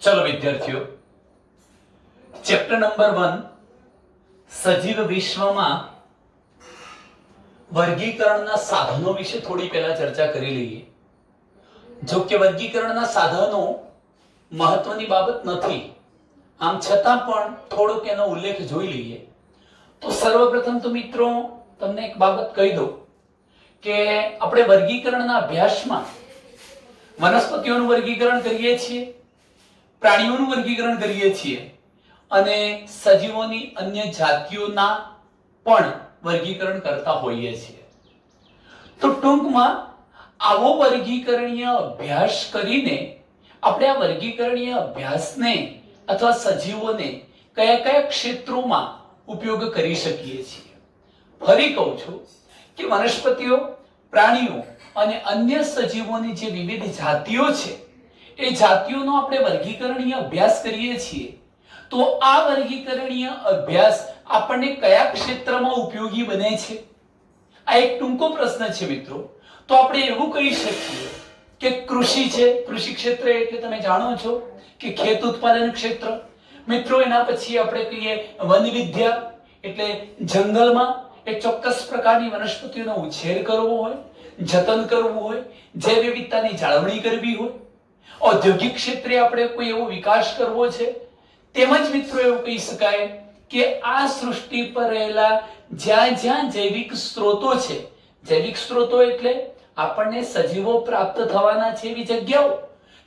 ચલો વિદ્યાર્થીઓ, chapter number 1 સજીવ વિશ્વમાં વર્ગીકરણના સાધનો વિશે થોડી પહેલા ચર્ચા કરી લઈએ. જો કે વર્ગીકરણના સાધનો મહત્વની બાબત નથી, આમ છતાં પણ થોડોક એનો ઉલ્લેખ જોઈ લઈએ. તો સર્વપ્રથમ તો મિત્રો તમને એક બાબત કહી દઉં કે આપણે વર્ગીકરણના અભ્યાસમાં વનસ્પતિઓનું વર્ગીકરણ કરીએ છીએ, પ્રાણીઓનું વર્ગીકરણ કરીએ છીએ અને સજીવોની અન્ય જાતિઓના પણ વર્ગીકરણ કરતા હોઈએ છીએ. તો ટૂંકમાં આવો વર્ગીકરણીય અભ્યાસ કરીને આપણે આ વર્ગીકરણીય અભ્યાસને અથવા સજીવોને કયા કયા ક્ષેત્રોમાં ઉપયોગ કરી શકીએ છીએ. ફરી કહું છું કે વનસ્પતિઓ, પ્રાણીઓ અને અન્ય સજીવોની જે વિવિધ જાતિઓ છે એ જાતિઓનો આપણે વર્ગીકરણીય અભ્યાસ કરીએ છીએ. તો આ વર્ગીકરણીય અભ્યાસ આપણને કયા ક્ષેત્રમાં ઉપયોગી બને છે? આ એક ટૂંકો પ્રશ્ન છે મિત્રો. તો આપણે એવું કહી શકીએ કે કૃષિ છે, કૃષિ ક્ષેત્ર એટલે તમે જાણો છો કે ખેત ઉત્પાદન ક્ષેત્ર. મિત્રો એના પછી આપણે કહીએ વન વિદ્યા એટલે જંગલમાં એક ચોક્કસ પ્રકારની વનસ્પતિઓનો ઉછેર કરવો હોય, જતન કરવું હોય, જૈવ વિવિધતાની જાળવણી કરવી હોય. ઔદ્યોગિક ક્ષેત્રે આપણે કોઈ એવો વિકાસ કરવો છે. તેમજ મિત્રો એવું કહી શકાય કે આ સૃષ્ટિ પર રહેલા જ્યાં જ્યાં જૈવિક સ્ત્રોતો છે, જૈવિક સ્ત્રોતો એટલે આપણને સજીવો પ્રાપ્ત થવાના છે એવી જગ્યાઓ,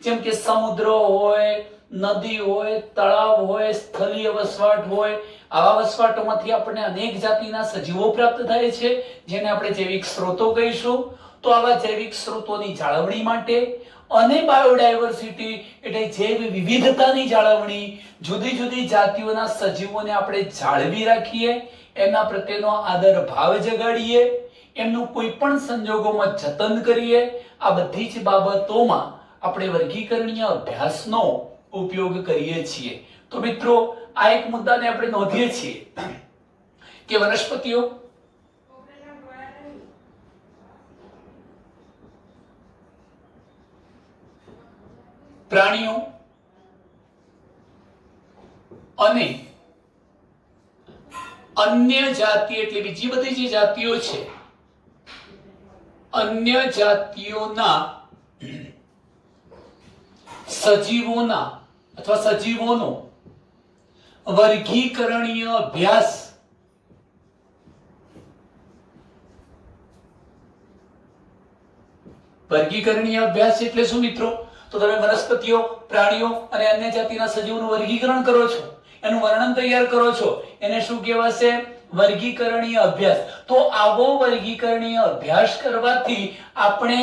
જેમ કે સમુદ્ર હોય, નદી હોય, તળાવ હોય, સ્થળીય વસવાટ હોય, આવા વસવાટોમાંથી આપણને અનેક જાતિના સજીવો પ્રાપ્ત થાય છે જેને આપણે જૈવિક સ્ત્રોતો કહીશું. તો આવા જૈવિક સ્ત્રોતોની જાળવણી માટે અને બાયોડાયવર્સિટી એટલે જૈવ વિવિધતાની જાળવણી, જુદી જુદી જાતિઓના સજીવોને આપણે જાળવી રાખીએ, એમના પ્રત્યેનો આદર ભાવ જગાડીએ, એમનું કોઈ પણ સંજોગોમાં જતન કરીએ. આ બધી જ બાબતોમાં આપણે વર્ગીકરણીય અભ્યાસનો ઉપયોગ કરીએ છીએ. તો મિત્રો આ એક મુદ્દાને આપણે નોંધીએ છીએ કે વનસ્પતિઓ, પ્રાણીઓ અને અન્ય જાતિ એટલે બીજી બધી જે જાતિઓ છે, અન્ય જાતિઓના સજીવોના અથવા સજીવોનો વર્ગીકરણીય અભ્યાસ વર્ગીકરણીય અભ્યાસ એટલે શું મિત્રો? તો તમે વનસ્પતિઓ, પ્રાણીઓ અને અન્ય જાતિના સજીવોનું વર્ગીકરણ કરો છો, એનું વર્ણન તૈયાર કરો છો, એને શું કહેવાશે? વર્ગીકરણીય અભ્યાસ. તો આવો વર્ગીકરણીય અભ્યાસ કરવાથી આપણે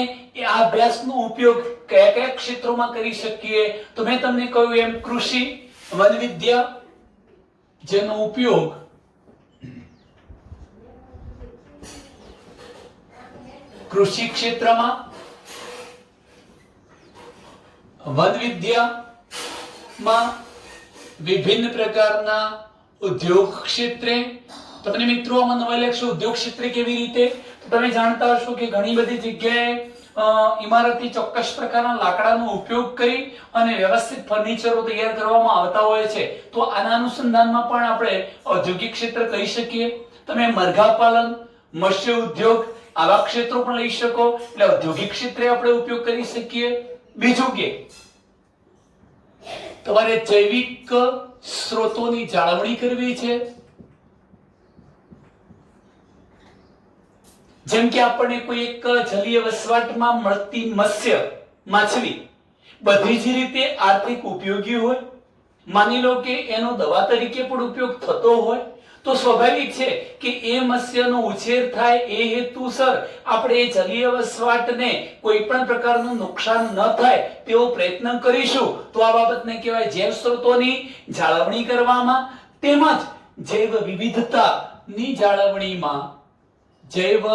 આ અભ્યાસનો ઉપયોગ કયા કયા ક્ષેત્રોમાં કરી શકીએ? તો મેં તમને કહ્યું એમ કૃષિ, વન વિદ્યા, જેનો ઉપયોગ કૃષિ ક્ષેત્રમાં, વન વિદ્યામાં, વિભિન્ન પ્રકારના ઉદ્યોગ ક્ષેત્રે. તમને મિત્રો આમાં નવા લાગશે ઉદ્યોગ ક્ષેત્રે કેવી રીતે? તો તમે જાણતા હશો કે ઘણી બધી જગ્યાએ ઇમારતી ચોક્કસ પ્રકારના લાકડાનો ઉપયોગ કરી અને વ્યવસ્થિત ફર્નિચરો તૈયાર કરવામાં આવતા હોય છે. તો આના અનુસંધાનમાં પણ આપણે ઔદ્યોગિક ક્ષેત્ર કહી શકીએ. તમે મરઘા પાલન, મત્સ્ય ઉદ્યોગ આવા ક્ષેત્રો પણ લઈ શકો, એટલે ઔદ્યોગિક ક્ષેત્રે આપણે ઉપયોગ કરી શકીએ. બીજું કે તમારે જૈવિક સ્ત્રોતોની જાળવણી કરવી છે, જેમ કે આપણને કોઈ એક જલીય વસવાટમાં મળતી મત્સ્ય, માછલી બધી જ રીતે આર્થિક ઉપયોગી હોય. માની લો કે એનો દવા તરીકે પણ ઉપયોગ થતો હોય, તો સ્વાભાવિક છે કે એ મત્સ્યનો ઉછેર થાય એ હેતુસર આપણે એ જલીય વસવાટને કોઈ પણ પ્રકારનું નુકસાન ન થાય તેવો પ્રયત્ન કરીશું. તો આ બાબતને કહેવાય જૈવ સ્ત્રોતોની જાળવણી કરવામાં. તેમજ જૈવ વિવિધતાની જાળવણીમાં, જૈવ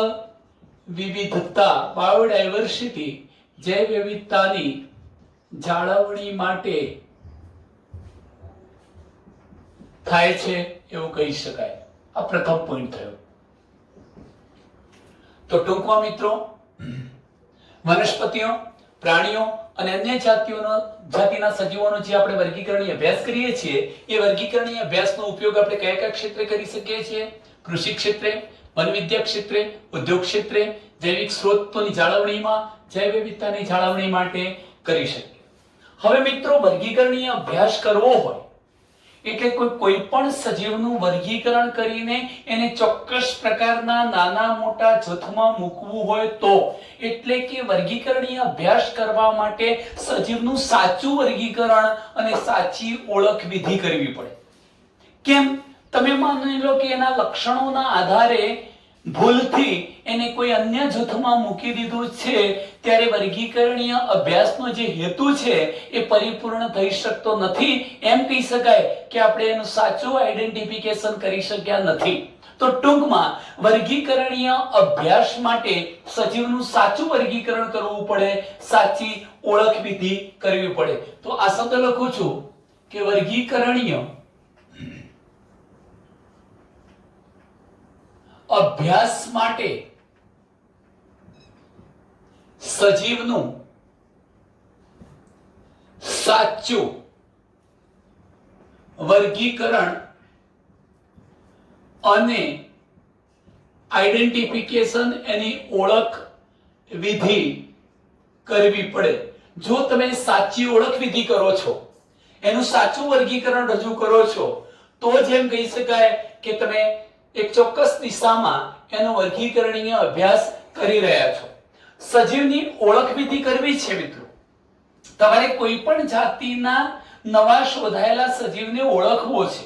વિવિધતા બાયોડાયવર્સિટી, જૈવ વિવિધતાની જાળવણી માટે થાય છે એવું કહી શકાય. આ પ્રથમ પોઈન્ટ થયો. તો ટૂંકમાં મિત્રો વનસ્પતિઓ, પ્રાણીઓ અને અન્ય જાતિના સજીવોનો જે આપણે વર્ગીકરણીય અભ્યાસ કરીએ છીએ એ વર્ગીકરણીય અભ્યાસનો ઉપયોગ આપણે કયા કયા ક્ષેત્રે કરી શકીએ છીએ? કૃષિ ક્ષેત્રે, વનવિદ્યા ક્ષેત્રે, ઉદ્યોગ ક્ષેત્રે, જૈવિક સ્ત્રોતોની જાળવણીમાં, જૈવ વિવિધતાની જાળવણી માટે કરી શકીએ. હવે મિત્રો, વર્ગીકરણીય અભ્યાસ કરવો હોય એટલે કોઈ પણ સજીવનું વર્ગીકરણ કરીને એને ચોક્કસ પ્રકારના નાના મોટા જૂથમાં મૂકવું હોય તો, એટલે કે વર્ગીકરણીય અભ્યાસ કરવા માટે સજીવનું સાચું વર્ગીકરણ અને સાચી ઓળખ વિધિ કરવી પડે. કેમ? તમે માની લો કે એના લક્ષણોના આધારે ભૂલથી એને કોઈ અન્ય જૂથમાં મૂકી દીધું છે, ત્યારે વર્ગીકરણીય અભ્યાસનો જે હેતુ છે એ પરિપૂર્ણ થઈ શકતો નથી. એમ કહી શકાય કે આપણે એનું સાચું આઈડેન્ટિફિકેશન કરી શક્યા નથી. તો ટૂંકમાં વર્ગીકરણીય અભ્યાસ માટે સજીવનું સાચું વર્ગીકરણ કરવું પડે, સાચી ઓળખ વિધિ કરવી પડે. તો આ શબ્દ લખું છું કે વર્ગીકરણીય અભ્યાસ માટે સજીવનું સાચું વર્ગીકરણ અને આઈડેન્ટિફિકેશન, એની ઓળખ વિધિ કરવી પડે. જો તમે સાચી ઓળખ વિધિ કરો છો, એનું સાચું વર્ગીકરણ રજૂ કરો છો, તો જ એમ કહી શકાય કે તમે એક ચોક્કસ દિશામાં એનો વર્ગીકરણીય અભ્યાસ કરી રહ્યા છો. સજીવની ઓળખ વિધિ કરવી છે મિત્રો. તમારે કોઈ પણ જાતિના નવા શોધાયેલા સજીવને ઓળખવો છે,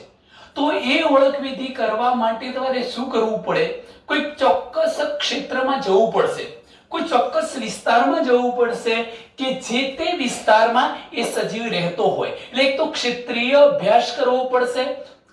તો એ ઓળખ વિધિ કરવા માટે તમારે શું કરવું પડે? કોઈ ચોક્કસ ક્ષેત્રમાં જવું પડશે, કોઈ ચોક્કસ વિસ્તારમાં જવું પડશે કે જે તે વિસ્તારમાં એ સજીવ રહેતો હોય. એટલે એક તો ક્ષેત્રીય અભ્યાસ કરવો પડશે,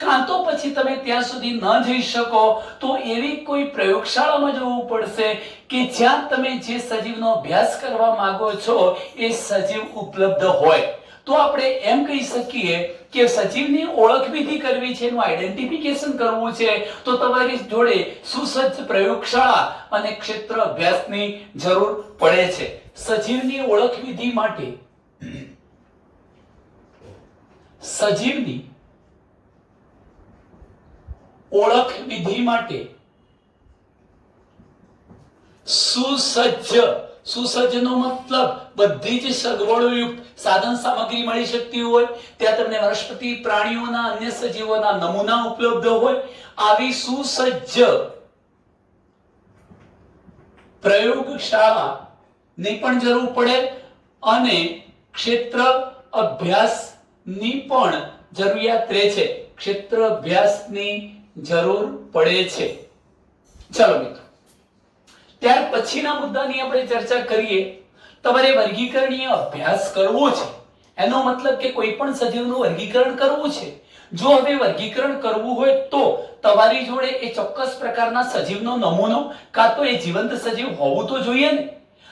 કાં તો પછી તમે ત્યાં સુધી ન જઈ શકો તો એવી કોઈ પ્રયોગશાળામાં જવું પડશે કે જ્યાં તમે જે સજીવનો અભ્યાસ કરવા માંગો છો એ સજીવ ઉપલબ્ધ હોય. તો આપણે એમ કહી શકીએ કે સજીવની ઓળખ વિધિ કરવી છે, એનું આઈડેન્ટિફિકેશન કરવું છે, તો તમારી જોડે સુસજ્જ પ્રયોગશાળા અને ક્ષેત્ર અભ્યાસની જરૂર પડે છે. સજીવની ઓળખ વિધિ માટે સજીવની ઓળખ વિધિ માટે સુસજ્જનો મતલબ બધી જ સગવડોયુક્ત સાધન સામગ્રી મળી શકતી હોય, ત્યાં તમને વનસ્પતિ, પ્રાણીઓના, અન્ય સજીવોના નમૂના ઉપલબ્ધ હોય. આવી સુસજ્જ પ્રયોગશાળા ની પણ જરૂર પડે અને ક્ષેત્ર અભ્યાસની પણ જરૂરિયાત રહે છે. ક્ષેત્ર અભ્યાસની જરૂર પડે છે. ચાલો મિત્રો, ત્યાર પછીના મુદ્દાની આપણે ચર્ચા કરીએ. તમારે વર્ગીકરણીય અભ્યાસ કરવો છે, એનો મતલબ કે કોઈ પણ સજીવનું વર્ગીકરણ કરવું છે. જો હવે વર્ગીકરણ કરવું હોય તો તમારી જોડે એ ચોક્કસ પ્રકારના સજીવનો નમૂનો કાં તો એ જીવંત સજીવ હોવું તો જોઈએ ને.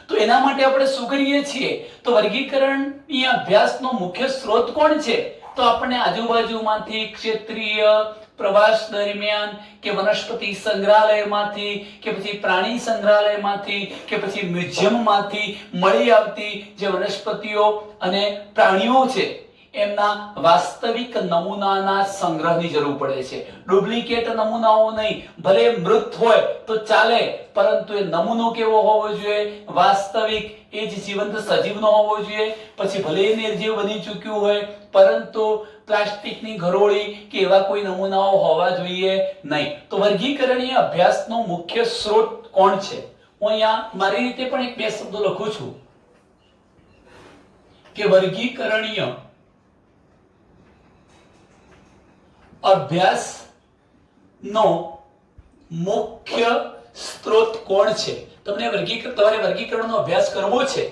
તો એના માટે આપણે શું કરીએ છીએ? તો વર્ગીકરણીય અભ્યાસનો મુખ્ય સ્ત્રોત કોણ છે? તો આપણે આજુબાજુમાંથી, ક્ષેત્રીય પ્રવાસ દરમિયાન કે વનસ્પતિ સંગ્રહાલયમાંથી કે પછી પ્રાણી સંગ્રહાલયમાંથી કે પછી મ્યુઝિયમમાંથી મળી આવતી જે વનસ્પતિઓ અને પ્રાણીઓ છે એમના વાસ્તવિક નમૂનાના સંગ્રહની જરૂર પડે છે. ડુપ્લિકેટ નમૂનાઓ નહીં. ભલે મૃત હોય તો ચાલે, પરંતુ એ નમૂનો કેવો હોવો જોઈએ? વાસ્તવિક, એ જ જીવંત સજીવનો હોવો જોઈએ. પછી ભલે એ નિર્જીવ બની ચૂક્યું હોય, પરંતુ પ્લાસ્ટિકની ઘરોળી કે એવા કોઈ નમૂનાઓ હોવા જોઈએ નહીં. તો વર્ગીકરણીય અભ્યાસનો મુખ્ય સ્ત્રોત કોણ છે? હું અહીંયા મારી રીતે પણ એક બે શબ્દો લખું છું કે વર્ગીકરણીય અભ્યાસ નો મુખ્ય સ્ત્રોત કોણ છે? તમારે વર્ગીકરણનો અભ્યાસ કરવો છે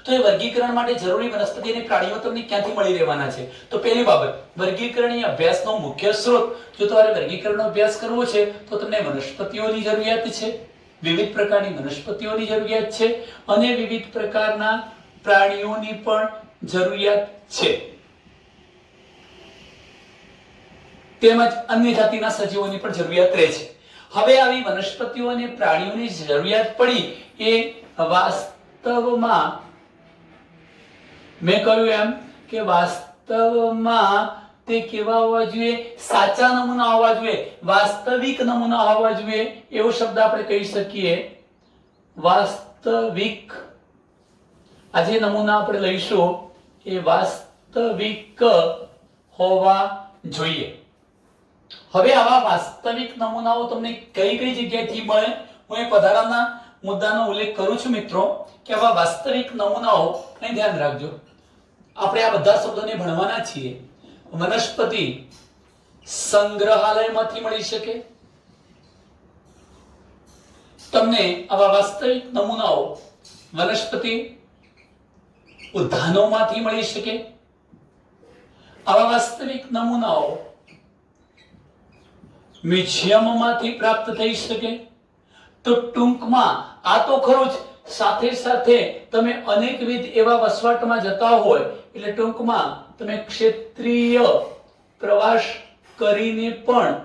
તો એ વર્ગીકરણ માટે જરૂરી વનસ્પતિ અને પ્રાણીઓ તમને ક્યાંથી મળી રહેવાના છે? તો પહેલી બાબત, વર્ગીકરણીય અભ્યાસનો મુખ્ય સ્ત્રોત. જો તમારે વર્ગીકરણનો અભ્યાસ કરવો છે તો તમને વનસ્પતિઓની જરૂરિયાત છે, વિવિધ પ્રકારની વનસ્પતિઓની જરૂરિયાત છે અને વિવિધ પ્રકારના પ્રાણીઓની પણ જરૂરિયાત છે, તેમજ અન્ય જાતિના સજીવોની પણ જરૂરિયાત રહે છે. હવે આવી વનસ્પતિઓ અને પ્રાણીઓની જરૂરિયાત પડી એ વાસ્તવમાં મેં કહ્યું એમ કે વાસ્તવમાં તે કેવા હોવા જોઈએ? સાચા નમૂના હોવા જોઈએ, વાસ્તવિક નમૂના હોવા જોઈએ. એવો શબ્દ આપણે કહી શકીએ, વાસ્તવિક. આ જે નમૂના આપણે લઈશું એ વાસ્તવિક હોવા જોઈએ. હવે આવા વાસ્તવિક નમૂનાઓ તમને કઈ કઈ જગ્યાએથી મળે? હું એક વધારાના મુદ્દાનો ઉલ્લેખ કરું છું મિત્રો કે આવા વાસ્તવિક નમૂનાઓ, અહીં ધ્યાન રાખજો, આપણે આ બધા શબ્દોને ભણવાના છીએ. વનસ્પતિ સંગ્રહાલયમાંથી મળી શકે. તમને આવા વાસ્તવિક નમૂનાઓ વનસ્પતિ ઉદ્યાનોમાંથી મળી શકે. આવા વાસ્તવિક નમૂનાઓ મ્યુઝિયમમાંથી પ્રાપ્ત થઈ શકે. તો ટૂંકમાં આ તો ખરું જ, સાથે સાથે તમે અનેકવિધ એવા વસવાટમાં જતા હોય એટલે ટૂંકમાં તમે ક્ષેત્રીય પ્રવાસ કરીને પણ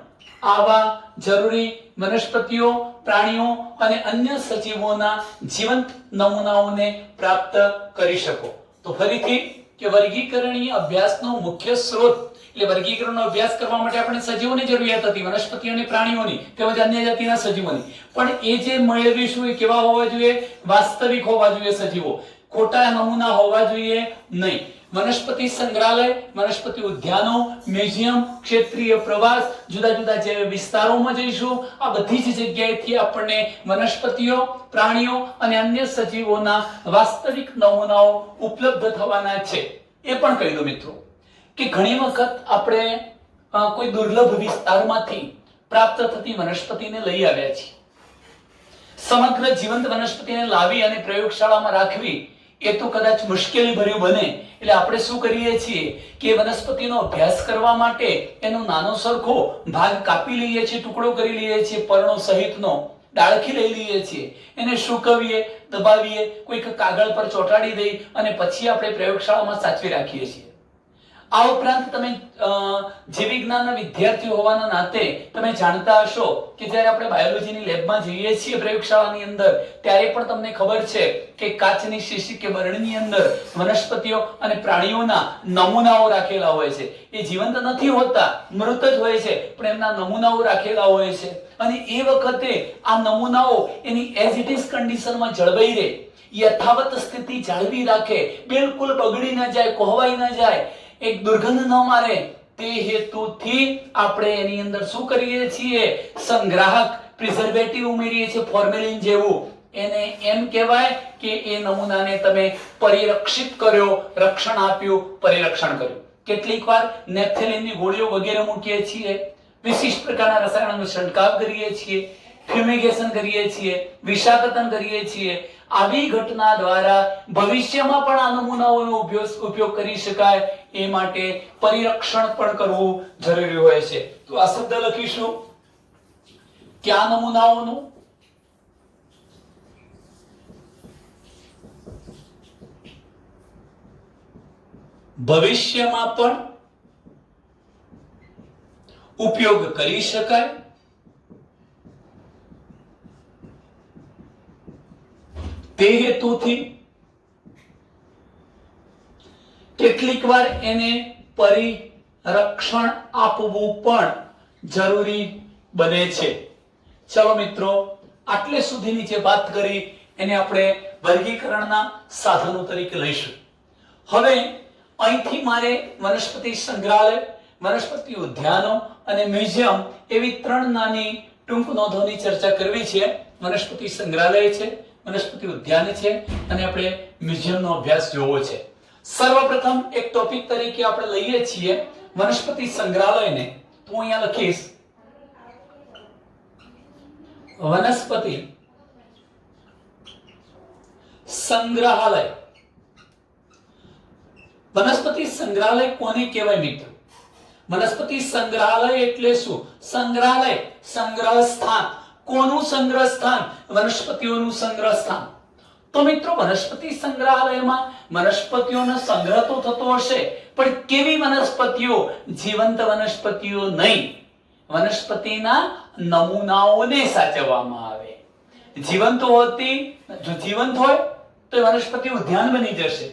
આવા જરૂરી વનસ્પતિઓ, પ્રાણીઓ અને અન્ય સજીવોના જીવંત નમૂનાઓને પ્રાપ્ત કરી શકો. તો ફરીથી કે વર્ગીકરણીય અભ્યાસનો મુખ્ય સ્ત્રોત એટલે વર્ગીકરણનો અભ્યાસ કરવા માટે આપણે સજીવોની જરૂરિયાત હતી, વનસ્પતિઓ અને પ્રાણીઓની તેમજ અન્ય જાતિના સજીવોની. પણ એ જે મેળવીશું એ કેવા હોવા જોઈએ? વાસ્તવિક હોવા જોઈએ સજીવો, ખોટા નમૂના હોવા જોઈએ નહીં. વનસ્પતિ સંગ્રહાલય, વનસ્પતિ ઉદ્યાનો, મ્યુઝિયમ, ક્ષેત્રીય પ્રવાસ, જુદા જુદા જે વિસ્તારોમાં જઈશું આ બધી જ જગ્યાએથી આપણને વનસ્પતિઓ, પ્રાણીઓ અને અન્ય સજીવોના વાસ્તવિક નમૂનાઓ ઉપલબ્ધ થવાના છે. એ પણ કહી દો મિત્રો કે ઘણી વખત આપણે કોઈ દુર્લભ વિસ્તારમાંથી પ્રાપ્ત થતી વનસ્પતિને લઈ આવ્યા છીએ. સમગ્ર જીવંત વનસ્પતિને લાવી અને પ્રયોગશાળામાં રાખવી એ તો કદાચ મુશ્કેલી ભર્યું બને. એટલે આપણે શું કરીએ છીએ કે વનસ્પતિનો અભ્યાસ કરવા માટે એનો નાનો સરખો ભાગ કાપી લઈએ છીએ, ટુકડો કરી લઈએ છીએ, પર્ણો સહિતનો ડાળખી લઈ લઈએ છીએ, એને સૂકવીએ, દબાવીએ, કોઈક કાગળ પર ચોંટાડી દઈ અને પછી આપણે પ્રયોગશાળામાં સાચવી રાખીએ છીએ. આ ઉપરાંત તમે જીવ વિજ્ઞાનના વિદ્યાર્થી હોવાના નાતે તમે જાણતા હશો કે જ્યારે આપણે બાયોલોજીની લેબમાં જઈએ છીએ પ્રયોગશાળાની અંદર ત્યારે પણ તમને ખબર છે કે કાચની શીશી કે બરણીની અંદર વનસ્પતિઓ અને પ્રાણીઓના નમૂનાઓ રાખેલા હોય છે. એ જીવંત નથી હોતા, મૃત જ હોય છે, પણ એમના નમૂનાઓ રાખેલા હોય છે. અને એ વખતે આ નમૂનાઓ એની એઝ ઇટ ઇઝ કન્ડિશનમાં જળવાઈ રહે, યથાવત સ્થિતિ જાળવી રાખે, બિલકુલ બગડી ન જાય, કોહવાઈ ન જાય, એક દુર્ગંધ ન મારે, તે હેતુથી આપણે એની અંદર શું કરીએ છીએ? સંગ્રાહક, પ્રિઝર્વેટિવ ઉમેરીએ છીએ, ફોર્મેલિન જેવું. એને એમ કહેવાય કે એ નમૂનાને તમે પરિરક્ષિત કર્યો, રક્ષણ આપ્યું, પરિરક્ષણ કર્યું. કેટલીક વાર નેપ્થેલિનની ગોળીઓ વગેરે મૂકીએ છીએ, વિશિષ્ટ પ્રકારના રસાયણોનો છંટકાવ કરીએ છીએ, ફ્યુમિગેશન કરીએ છીએ, વિષાકતન કરીએ છીએ. આવી ઘટના દ્વારા ભવિષ્યમાં પણ આ નમૂનાઓનો ઉપયોગ કરી શકાય એ માટે પરિરક્ષણ પણ કરવું જરૂરી હોય છે. તો આ શબ્દ લખીશું કે આ નમૂનાઓનું ભવિષ્યમાં પણ ઉપયોગ કરી શકાય. તે હેતુથી કેટલીક વાર એને પરિરક્ષણ આપવું પણ જરૂરી બને છે. ચલો મિત્રો, આટલે સુધીની જે વાત કરી એને આપણે વર્ગીકરણના સાધનો તરીકે લઈશું. હવે અહીંથી મારે વનસ્પતિ સંગ્રહાલય, વનસ્પતિ ઉદ્યાનો અને મ્યુઝિયમ એવી ત્રણ નાની ટૂંક નોંધોની ચર્ચા કરવી છે. વનસ્પતિ સંગ્રહાલય છે, વનસ્પતિ ઉદ્યાન છે અને આપણે મ્યુઝિયમનો અભ્યાસ જોવો છે. સર્વપ્રથમ એક ટોપિક તરીકે આપણે લઈએ છીએ વનસ્પતિ સંગ્રહાલયને. તો હું અહીંયા લખીશ વનસ્પતિ સંગ્રહાલય. વનસ્પતિ સંગ્રહાલય કોને કહેવાય મિત્રો? વનસ્પતિ સંગ્રહાલય એટલે શું? સંગ્રહાલય, સંગ્રહ સ્થાન. કોનું સંગ્રહ સ્થાન? વનસ્પતિઓનું સંગ્રહ સ્થાન. તો મિત્રો વનસ્પતિ સંગ્રહાલયમાં વનસ્પતિઓનો સંગ્રહ તો થતો હશે, પણ કેવી વનસ્પતિઓ? જીવંત વનસ્પતિઓ નહીં, વનસ્પતિના નમૂનાઓને સાચવવામાં આવે. જીવંત હોતી, જો જીવંત હોય તો વનસ્પતિ ઉદ્યાન બની જશે.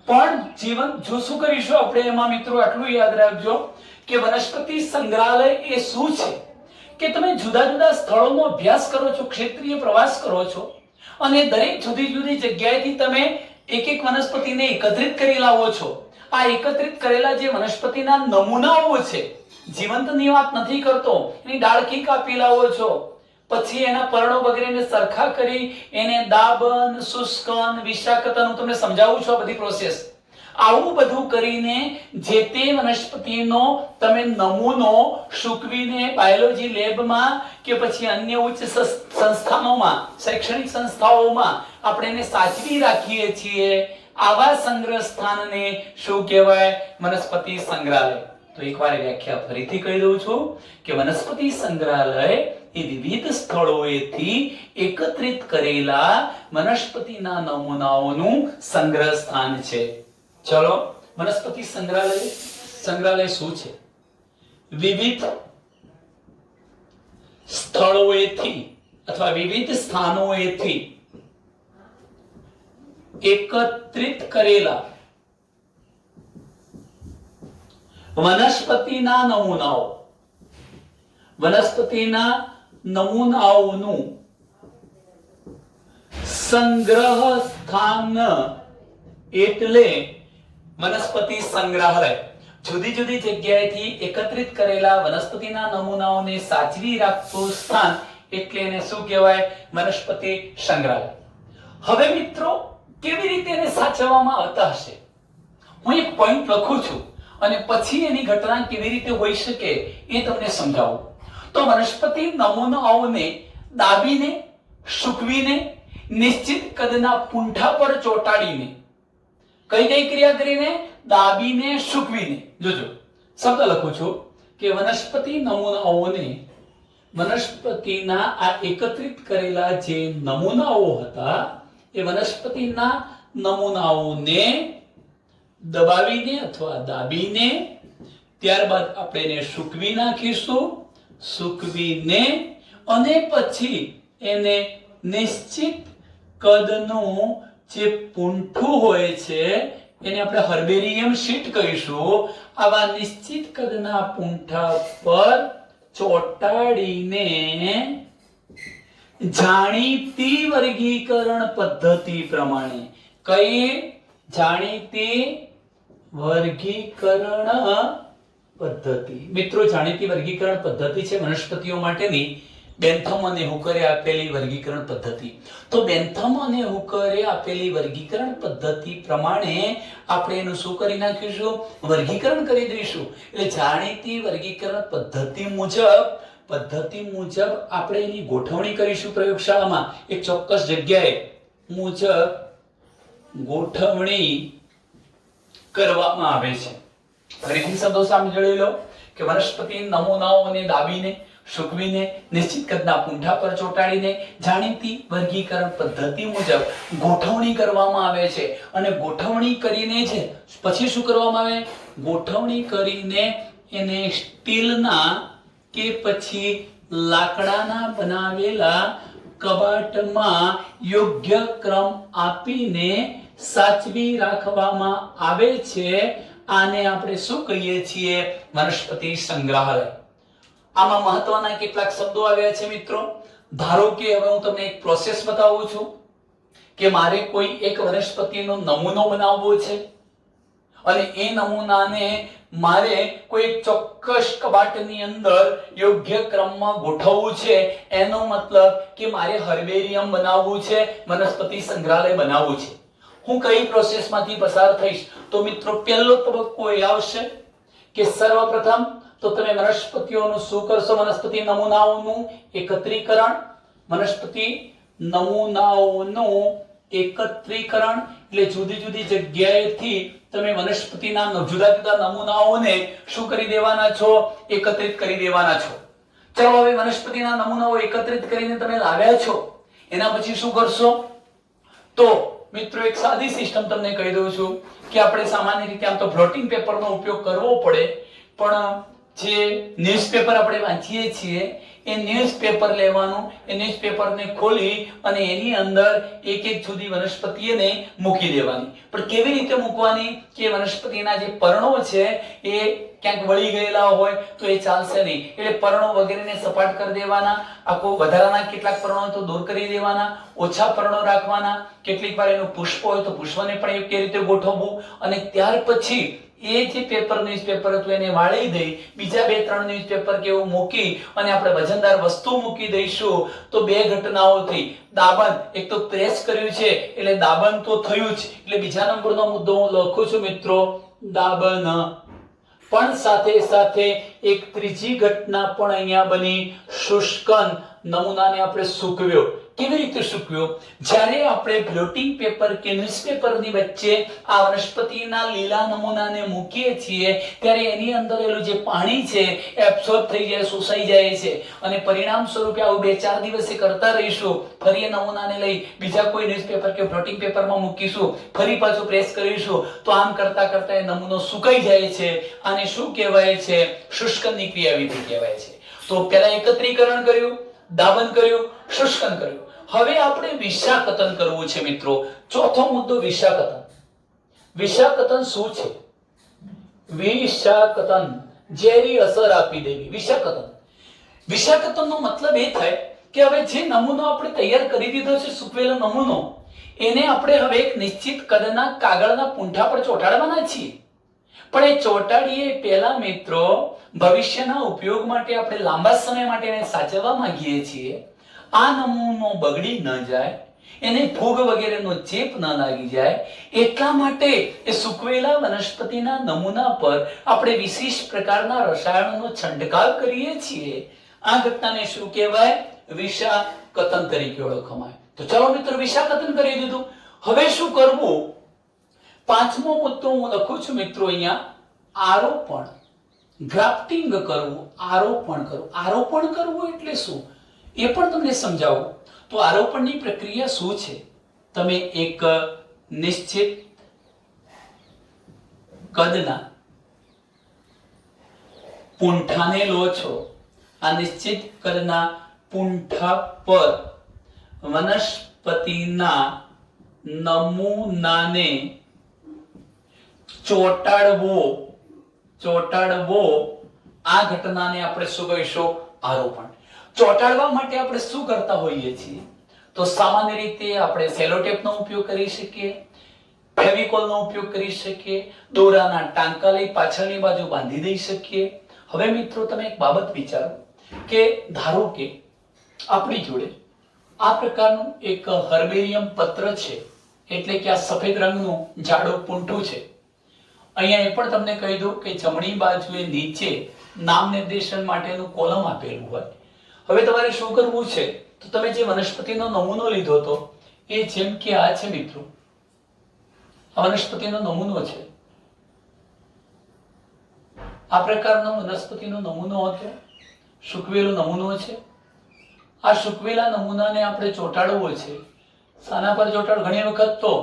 પણ જીવન જો શું કરીશું આપણે એમાં મિત્રો આટલું યાદ રાખજો કે વનસ્પતિ સંગ્રહાલય એ શું છે કે તમે જુદા જુદા સ્થળોનો અભ્યાસ કરો છો, ક્ષેત્રીય પ્રવાસ કરો છો અને દરેક જુદી જુદી જગ્યાએથી તમે એક એક વનસ્પતિને એકત્રિત કરી લાવો છો. આ એકત્રિત કરેલા જે વનસ્પતિના નમૂનાઓ છે, જીવંતની વાત નથી કરતો, એની ડાળખી કાપી લાવો છો, પછી એના પર્ણો વગેરેને સરખા કરી એને દાબન, શુષ્કન, વિશાખતન, હું તમને સમજાવું છું આ બધી પ્રોસેસ. આવું બધું કરીને જે તે વનસ્પતિનો તમે નમૂનો સૂકવીને બાયોલોજી લેબમાં કે પછી અન્ય ઉચ્ચ સંસ્થાનોમાં, શૈક્ષણિક સંસ્થાઓમાં આપણે એને સાચવી રાખીએ છીએ. આવા સંગ્રહ સ્થાનને શું કહેવાય? વનસ્પતિ સંગ્રહાલય. તો એકવાર વ્યાખ્યા ફરીથી કહી દઉં છું કે વનસ્પતિ સંગ્રહાલય એ વિવિધ સ્થળોએથી એકત્રિત કરેલા વનસ્પતિના નમૂનાઓનું સંગ્રહ સ્થાન છે. ચલો, વનસ્પતિ સંગ્રહાલય શું છે? વિવિધ સ્થળોએથી અથવા વિવિધ સ્થાનોએથી એકત્રિત કરેલા વનસ્પતિના નમૂનાઓનું સંગ્રહ સ્થાન એટલે વનસ્પતિ સંગ્રહાલય. જુદી જુદી જગ્યાએથી એકત્રિત કરેલા વનસ્પતિના નમૂનાઓને સાચવી રાખતું સ્થાન એટલે એને શું કહેવાય? વનસ્પતિ સંગ્રહાલય. હવે મિત્રો, કેવી રીતે એને સાચવવામાં આવતા હશે? હું એક પોઈન્ટ લખું છું અને પછી એની ઘટના કેવી રીતે હોઈ શકે એ તમને સમજાવું. તો વનસ્પતિ નમૂનાઓને દાબીને, સૂકવીને, નિશ્ચિત કદના પૂંઠા પર ચોંટાડીને, કઈ કઈ ક્રિયા કરીને? દાબીને, સૂકવીને. જોજો, શબ્દ લખું છું કે વનસ્પતિ નમૂનાઓને, વનસ્પતિના આ એકત્રિત કરેલા જે નમૂનાઓ હતા એ વનસ્પતિના નમૂનાઓને દબાવીને અથવા દાબીને, ત્યારબાદ આપણે એને સૂકવી નાખીશું. સૂકવીને અને પછી એને નિશ્ચિત કદનું જે પૂંઠું હોય છે એને આપણે હર્બેરિયમ શીટ કહીશું. આવા નિશ્ચિત કદના પૂંઠા પર ચોંટાડીને જાણીતી વર્ગીકરણ પદ્ધતિ પ્રમાણે, કઈ જાણીતી વર્ગીકરણ પદ્ધતિ? મિત્રો, જાણીતી વર્ગીકરણ પદ્ધતિ છે વનસ્પતિઓ માટેની બેન્થમ અને હુકરે આપેલી વર્ગીકરણ પદ્ધતિ. તો બેન્થમ અને હુકરે આપેલી વર્ગીકરણ પદ્ધતિ પ્રમાણે આપણે એનું શું કરી નાખીશું? વર્ગીકરણ કરી દઈશું. એટલે જાણીતી વર્ગીકરણ પદ્ધતિ મુજબ આપણે એની ગોઠવણી કરીશું પ્રયોગશાળામાં. એક ચોક્કસ જગ્યાએ મુજબ ગોઠવણી કરવામાં આવે છે. ફરીથી શબ્દો સમજી લો કે વનસ્પતિ નમૂનાઓને દાબીને, સૂકવીને, નિશ્ચિત કદના પૂંઠા પર ચોંટાડીને જાણીતી વર્ગીકરણ પદ્ધતિ મુજબ ગોઠવણી કરવામાં આવે છે. અને ગોઠવણી કરીને છે પછી શું કરવામાં આવે? ગોઠવણી કરીને એને સ્ટીલના કે પછી લાકડાના બનાવેલા કબાટમાં યોગ્ય ક્રમ આપીને સાચવી રાખવામાં આવે છે. આને આપણે શું કહીએ છીએ? વનસ્પતિ સંગ્રહાલય. આમાં મહત્વના કેટલાક શબ્દો આવ્યા છે મિત્રો. ધારો કે હવે હું તમને એક પ્રોસેસ બતાવું છું કે મારે કોઈ એક વનસ્પતિનો નમૂનો બનાવવો છે અને એ નમૂનાને મારે કોઈ ચોક્કસ કબાટની અંદર યોગ્ય ક્રમમાં ગોઠવવું છે. એનો મતલબ કે મારે હર્બેરિયમ બનાવવું છે, વનસ્પતિ સંગ્રહાલય બનાવવું છે. હું કઈ પ્રોસેસમાંથી પસાર થઈશ? તો મિત્રો, પહેલો તબક્કો એ આવશે કે સર્વપ્રથમ તો તમે વનસ્પતિઓનું શું કરશો? વનસ્પતિ નમૂનાઓનું એકત્રીકરણ. વનસ્પતિ નમૂનાઓનું એકત્રીકરણ એટલે જુદી જુદી જગ્યાએથી તમે વનસ્પતિના જુદા જુદા નમૂનાઓને શું કરી દેવાના છો? એકત્રિત કરી દેવાના છો. ચાલો, હવે વનસ્પતિના નમૂનાઓ એકત્રિત કરીને તમે લાવ્યા છો, એના પછી શું કરશો? તો મિત્રો, એક સાદી સિસ્ટમ તમને કહી દઉં છું કે આપણે સામાન્ય રીતે આમ તો ફ્લોટિંગ પેપરનો ઉપયોગ કરવો પડે, પણ જે ન્યૂઝપેપર આપણે વાંચીએ છીએ એ ન્યૂઝપેપર લેવાનું, એ ન્યૂઝપેપરને ખોલી અને એની અંદર એક એક જુદી વનસ્પતિને મૂકી દેવાની. પણ કેવી રીતે મૂકવાની કે વનસ્પતિના જે પર્ણો છે એ ક્યાંક વળી ગયેલા હોય તો એ ચાલશે નહીં. એટલે પર્ણો વગેરેને સપાટ કરી દેવાના. આખો વધારાના કેટલાક પર્ણો તો દૂર કરી દેવાના, ઓછા પર્ણો રાખવાના. કેટલીક વાર એનું પુષ્પ હોય તો પુષ્પને પણ યોગ્ય રીતે ગોઠવવું. અને ત્યાર પછી એ જે ન્યૂઝપેપર હતું એને વાળી દઈ બીજા 2-3 ન્યૂઝપેપર કે એવું મૂકી અને આપણે વજનદાર વસ્તુ મૂકી દઈશું તો બે ઘટનાઓ થઈ. દાબન, એક તો પ્રેસ કર્યું છે એટલે દાબન તો થયું જ, એટલે બીજા નંબરનો મુદ્દો હું લખું છું મિત્રો, દાબન. પણ સાથે સાથે એક ત્રીજી ઘટના પણ અહીંયા બની, શુષ્કન. નમૂનાને આપણે સૂકવ્યો. કેવી રીતે સૂકવ્યો? જ્યારે આપણે બ્લોટિંગ પેપર કે ન્યૂઝપેપરની વચ્ચે આ વનસ્પતિના લીલા નમૂનાને મૂકીએ છીએ ત્યારે એની અંદર એલું જે પાણી છે એ એબ્સોર્બ થઈ જાય, શોષાઈ જાય છે. અને પરિણામ સ્વરૂપે આવું 2-4 દિવસે કરતા રહીશું. ફરી એ નમૂનાને લઈ બીજા કોઈ ન્યૂઝપેપર કે બ્લોટિંગ પેપરમાં મૂકીશું, ફરી પાછું પ્રેસ કરીશું તો આમ કરતા કરતા એ નમૂનો સુકાઈ જાય છે. આને શું કહેવાય છે? શુષ્કનની ક્રિયાવિધિ કહેવાય છે. તો પહેલા એકત્રીકરણ કર્યું, દાબન કર્યું, શુષ્કન કર્યું. હવે આપણે વિષાકતન કરવું છે મિત્રો. ચોથો મુદ્દો વિષાકતન. વિષાકતન શું છે? વિષાકતન, ઝેરી અસર આપી દેવી. વિષાકતનનો મતલબ એ થાય કે હવે જે નમૂનો આપણે તૈયાર કરી દીધો છે, સૂકવેલો નમૂનો, એને આપણે હવે એક નિશ્ચિત કદના કાગળના પૂંઠા પર ચોંટાડવાના છીએ. પણ એ ચોંટાડીએ પહેલા મિત્રો ભવિષ્યના ઉપયોગ માટે આપણે લાંબા સમય માટે એને સાચવવા માંગીએ છીએ. આ નમૂનો બગડી ન જાય, એને ફૂગ વગેરેનો ચેપ ન લાગી જાય, એટલા માટે એ સૂકવેલા વનસ્પતિના નમૂના પર આપણે વિશિષ્ટ પ્રકારના રસાયણોનો છંટકાવ કરીએ છીએ. આ ઘટનાને શું કહેવાય? વિષાકતન તરીકે ઓળખવામાં આવે. તો ચાલો મિત્રો, વિષાકતન કરી દીધું. હવે શું કરવું? પાંચમો મુદ્દો હું લખું છું મિત્રો અહીંયા, આરોપણ. ગ્રાફ્ટિંગ કરવું, આરોપણ કરવું. આરોપણ કરવું એટલે શું એ પણ તમને સમજાવું. તો આરોપણની પ્રક્રિયા શું છે? તમે એક નિશ્ચિત કદના પૂંઠાને લો છો. આ નિશ્ચિત કદના પૂંઠા પર વનસ્પતિના નમૂનાને ચોંટાડવો. આ ઘટનાને આપણે શું કહીશું? આરોપણ. ચોંટાડવા માટે આપણે શું કરતા હોઈએ છીએ? તો સામાન્ય રીતે આપણે સેલોટેપનો ઉપયોગ કરી શકીએ, ફેવિકોલનો ઉપયોગ કરી શકીએ, દોરાના ટાંકા લઈ પાછળની બાજુ બાંધી દઈ શકીએ. હવે મિત્રો તમે એક બાબત વિચારો કે ધારો કે આપણી જોડે આ પ્રકારનું એક હર્બેરિયમ પત્ર છે, એટલે કે આ સફેદ રંગનું જાડું પૂંઠું છે. અહીંયા એ પણ તમને કહી દઉં કે જમણી બાજુએ નીચે નામ નિર્દેશન માટેનું કોલમ આપેલું હોય. હવે તમારે શું કરવું છે? તો તમે જે વનસ્પતિનો નમૂનો લીધો હતો એ જેમ કે આ છે મિત્રો, આ વનસ્પતિનો નમૂનો છે. આ પ્રકારનો વનસ્પતિનો નમૂનો હતો, સૂકવેલો નમૂનો છે. આ સૂકવેલા નમૂનાને આપણે ચોંટાડવો છે. શાના પર ચોંટાડવું? ઘણી વખત તો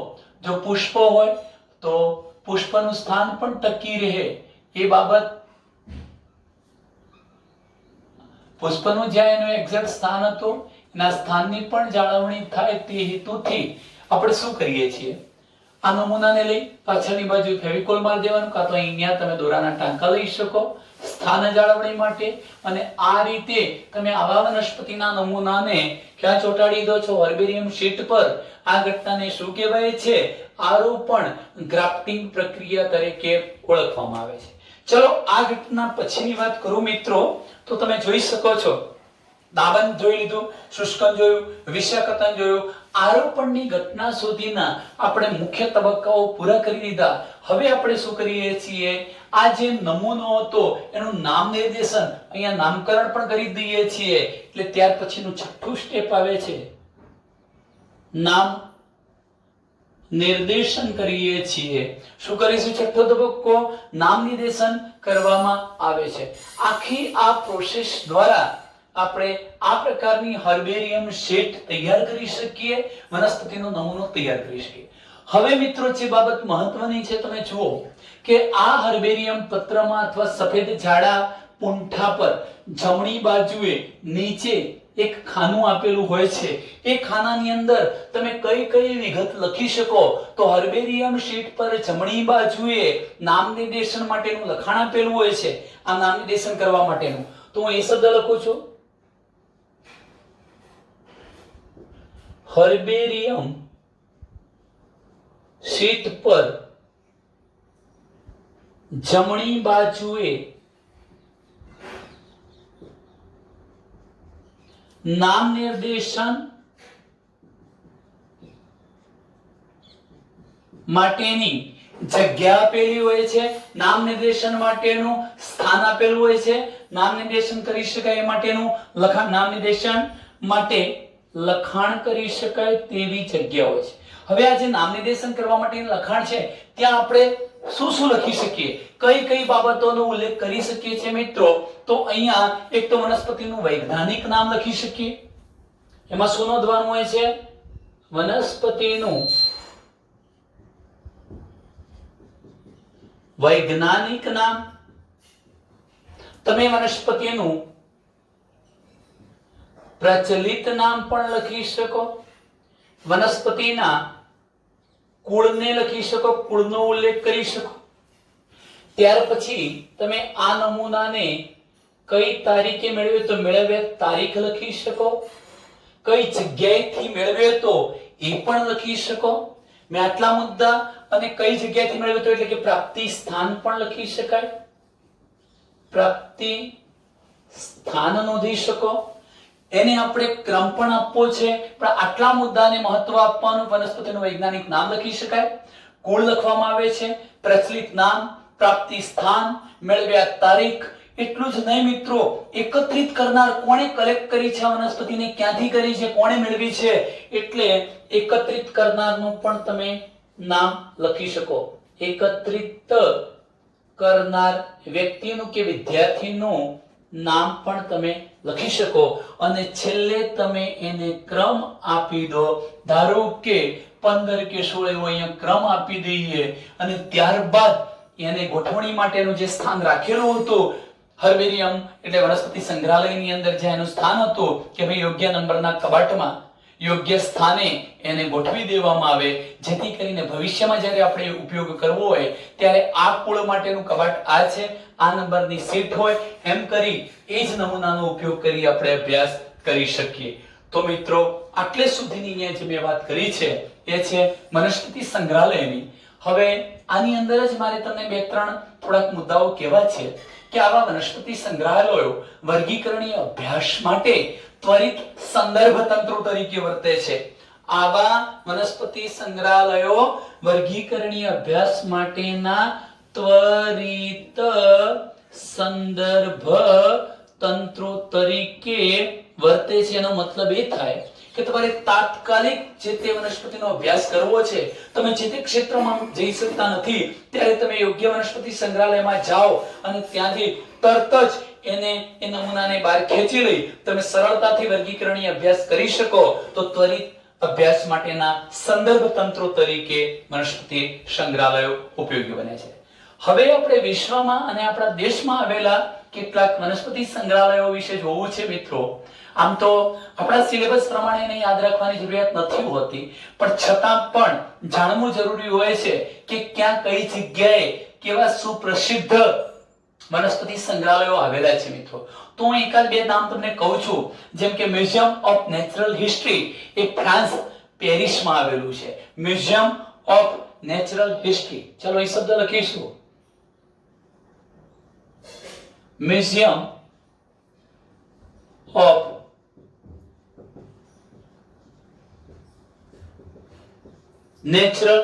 જો પુષ્પ હોય તો પુષ્પનું સ્થાન પણ ટકી રહે એ બાબત, પુષ્પનું જ્યાં એનું એક્ઝેક્ટ સ્થાન હતું એના સ્થાનની પણ જાળવણી થાય તે હેતુથી આપણે શું કરીએ છીએ? આ નમૂનાને લઈ પાછળની બાજુ ફેવિકોલ મારી દેવાનું, કાં તો અહીંયા તમે દોરાના ટાંકા લઈ શકો સ્થાન જાળવણી માટે. અને આ રીતે તમે આવા વનસ્પતિના નમૂનાને ક્યાં ચોંટાડી દો છો? હર્બેરિયમ શીટ પર. આ ઘટનાને શું કહેવાય છે? આરોપણ, ગ્રાફ્ટિંગ પ્રક્રિયા તરીકે ઓળખવામાં આવે છે. ચલો આ ઘટના પછીની વાત કરું મિત્રો, તો તમે જોઈ શકો છો દાબન જોઈ લીધું, શુષ્કન જોયું, વિષાકતન જોયું. આરોપણની ઘટના સુધીના આપણે મુખ્ય તબક્કાઓ પૂરા કરી દીધા. હવે આપણે શું કરીએ છીએ? આ જે નમૂનો હતો એનું નામ નિર્દેશન, અહીંયા નામકરણ પણ કરી દઈએ છીએ. એટલે ત્યાર પછીનું છઠ્ઠું સ્ટેપ આવે છે, નામ નિર્દેશન કરીએ છીએ. શું કરીશું? છઠ્ઠો તબક્કો નામ નિર્દેશન કરવામાં આવે છે. આખી આ પ્રોસેસ દ્વારા આપણે આ પ્રકારની હર્બેરિયમ શીટ તૈયાર કરી શકીએ, વનસ્પતિનો નમૂનો તૈયાર કરી શકીએ. હવે મિત્રો જે બાબત મહત્વની છે તમે જુઓ કે આ હર્બેરિયમ પત્રમાં અથવા સફેદ જાડા પૂંઠા પર જમણી બાજુએ નીચે એક ખાનું આપેલું હોય છે. એ ખાનાની અંદર તમે કઈ કઈ વિગત લખી શકો તો હર્બેરિયમ શીટ પર જમણી બાજુએ નામ નિર્દેશન માટેનું લખાણ આપેલું હોય છે. આ નામ નિર્દેશન કરવા માટેનું તો હું એ શબ્દ લખું છું, હર્બેરિયમ શીટ પર જમણી બાજુએ નામ નિર્દેશન માટેની જગ્યા આપેલી હોય છે, નામ નિર્દેશન માટેનું સ્થાન આપેલું હોય છે, નામ નિર્દેશન કરી શકાય એ માટેનું લખાણ, નામ નિર્દેશન માટે લખાણ કરી શકાય તેવી જગ્યા હોય છે. હવે આ જે નામ નિર્દેશન કરવા માટેનું લખાણ છે ત્યાં આપણે શું શું લખી શકીએ, કઈ કઈ બાબતોનો ઉલ્લેખ કરી શકીએ છીએ મિત્રો? તો અહીંયા એક તો વનસ્પતિનું વૈજ્ઞાનિક નામ લખી શકીએ. એમાં શું નોંધવાનું હોય છે? વનસ્પતિનું વૈજ્ઞાનિક નામ. તમે વનસ્પતિનું પ્રચલિત નામ પણ લખી શકો, વનસ્પતિના કુળને લખી શકો, કુળનો ઉલ્લેખ કરી શકો. ત્યાર પછી તમે આ નમૂનાને કઈ તારીખે મેળવ્યો તો મેળવ્યા તારીખ લખી શકો, કઈ જગ્યાએથી મેળવ્યો તો એ પણ લખી શકો. મેં આટલા મુદ્દા અને કઈ જગ્યાએથી મેળવ્યો તો એટલે કે પ્રાપ્તિ સ્થાન પણ લખી શકાય, પ્રાપ્તિ સ્થાન નોંધી શકો. એને આપણે ક્રમ પણ આપવો છે, પણ આટલા મુદ્દાને મહત્વ આપવાનું. વનસ્પતિનું વૈજ્ઞાનિક નામ લખી શકાય, કુળ લખવામાં આવે છે, પ્રચલિત નામ, પ્રાપ્તિ સ્થાન, મેળવ્યા તારીખ. એટલું જ નહીં મિત્રો, એકત્રિત કરનાર કોણે કલેક્ટ કરી છે આ વનસ્પતિને, ક્યાંથી કરી છે, કોણે મેળવી છે, એટલે એકત્રિત કરનારનું પણ તમે નામ લખી શકો. એકત્રિત કરનાર વ્યક્તિનું કે વિદ્યાર્થીનું નામ પણ તમે લખી શકો. અને છેલ્લે તમે એને ક્રમ આપી દો. ધારો કે 15 કે 16 એવો અહીંયા ક્રમ આપી દઈએ અને ત્યારબાદ એને ગોઠવણી માટેનું જે સ્થાન રાખેલું હતું હર્બેરિયમ એટલે વનસ્પતિ સંગ્રહાલયની અંદર જ્યાં એનું સ્થાન હતું કે ભાઈ યોગ્ય નંબરના કબાટમાં યોગ્ય સ્થાને એને ગોઠવી દેવામાં આવે, જેથી કરીને ભવિષ્યમાં જ્યારે આપણે ઉપયોગ કરવો હોય ત્યારે આ કુળ માટેનું કબાટ આ છે, આ નંબરની સીટ હોય, એમ કરી એ જ નમૂનાનો ઉપયોગ કરી આપણે અભ્યાસ કરી શકીએ. તો મિત્રો આટલે સુધીની અહીંયા જે મેં વાત કરી છે એ છે વનસ્પતિ સંગ્રહાલયની. હવે આની અંદર જ મારે તમને બે ત્રણ થોડાક મુદ્દાઓ કહેવા છે કે આવા વનસ્પતિ સંગ્રહાલયો વર્ગીકરણીય અભ્યાસ માટે ત્વરિત સંદર્ભ તંત્રો તરીકે વર્તે છે. આવા વનસ્પતિ સંગ્રહાલયો વર્ગીકરણીય અભ્યાસ માટેના ત્વરિત સંદર્ભ તંત્રો તરીકે વર્તે છે. એનો મતલબ એ થાય કે તમારે તાત્કાલિક જે તે વનસ્પતિનો અભ્યાસ કરવો છે, તમે જે તે ક્ષેત્રમાં જઈ શકતા નથી, ત્યારે તમે યોગ્ય વનસ્પતિ સંગ્રહાલયમાં જાઓ અને ત્યાંથી તરત જ એને એ નમૂનાને બહાર ખેંચી લઈ તમે સરળતાથી વર્ગીકરણીય અભ્યાસ કરી શકો. તો ત્વરિત અભ્યાસ માટેના સંદર્ભ તંત્રો તરીકે વનસ્પતિ સંગ્રહાલયો ઉપયોગી બને છે. હવે આપણે વિશ્વમાં અને આપણા દેશમાં આવેલા કેટલાક વનસ્પતિ સંગ્રહાલયો વિશે જોવું છે મિત્રો. આમ તો આપણા સિલેબસ પ્રમાણે એને યાદ રાખવાની જરૂરિયાત નથી હોતી, પણ છતાં પણ જાણવું જરૂરી હોય છે કે ક્યાં કઈ જગ્યાએ કેવા સુપ્રસિદ્ધ વનસ્પતિ સંગ્રહાલયો આવેલા છે મિત્રો. તો હું એકાદ બે નામ તમને કહું છું, જેમ કે museum of natural history A France પેરિસમાં આવેલું છે. મ્યુઝિયમ ઓફ નેચરલ હિસ્ટ્રી, ચલો એ શબ્દ લખીશું, મ્યુઝિયમ ઓફ નેચરલ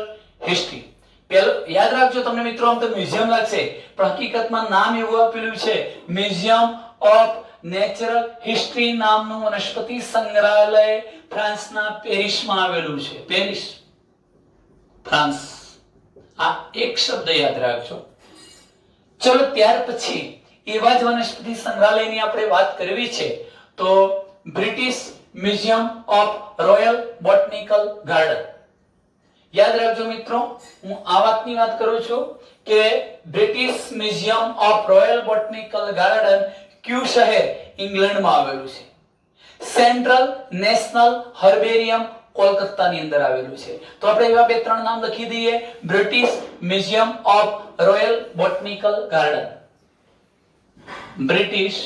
હિસ્ટ્રી. પેલો યાદ રાખજો, તમને મિત્રો આમ તો મ્યુઝિયમ લાગશે, પણ હકીકતમાં નામ એવું આપેલું છે મ્યુઝિયમ ઓફ નેચરલ હિસ્ટ્રી નામનું વનસ્પતિ સંગ્રહાલય ફ્રાન્સના પેરિસમાં આવેલું છે. Paris, France. આ એક શબ્દ યાદ રાખજો. ચલો ત્યાર પછી એવા જ વનસ્પતિ સંગ્રહાલયની આપણે વાત કરવી છે તો British Museum of Royal Botanical garden. યાદ રાખજો મિત્રો, હું આ વાતની વાત કરું છું કે British Museum of Royal Botanical Garden Kew શહેર ઇંગ્લેન્ડમાં આવેલું છે. સેન્ટ્રલ નેશનલ હર્બેરિયમ કોલકાતાની અંદર આવેલું છે. તો આપણે એવા બે ત્રણ નામ લખી દઈએ. British Museum of Royal Botanical garden, British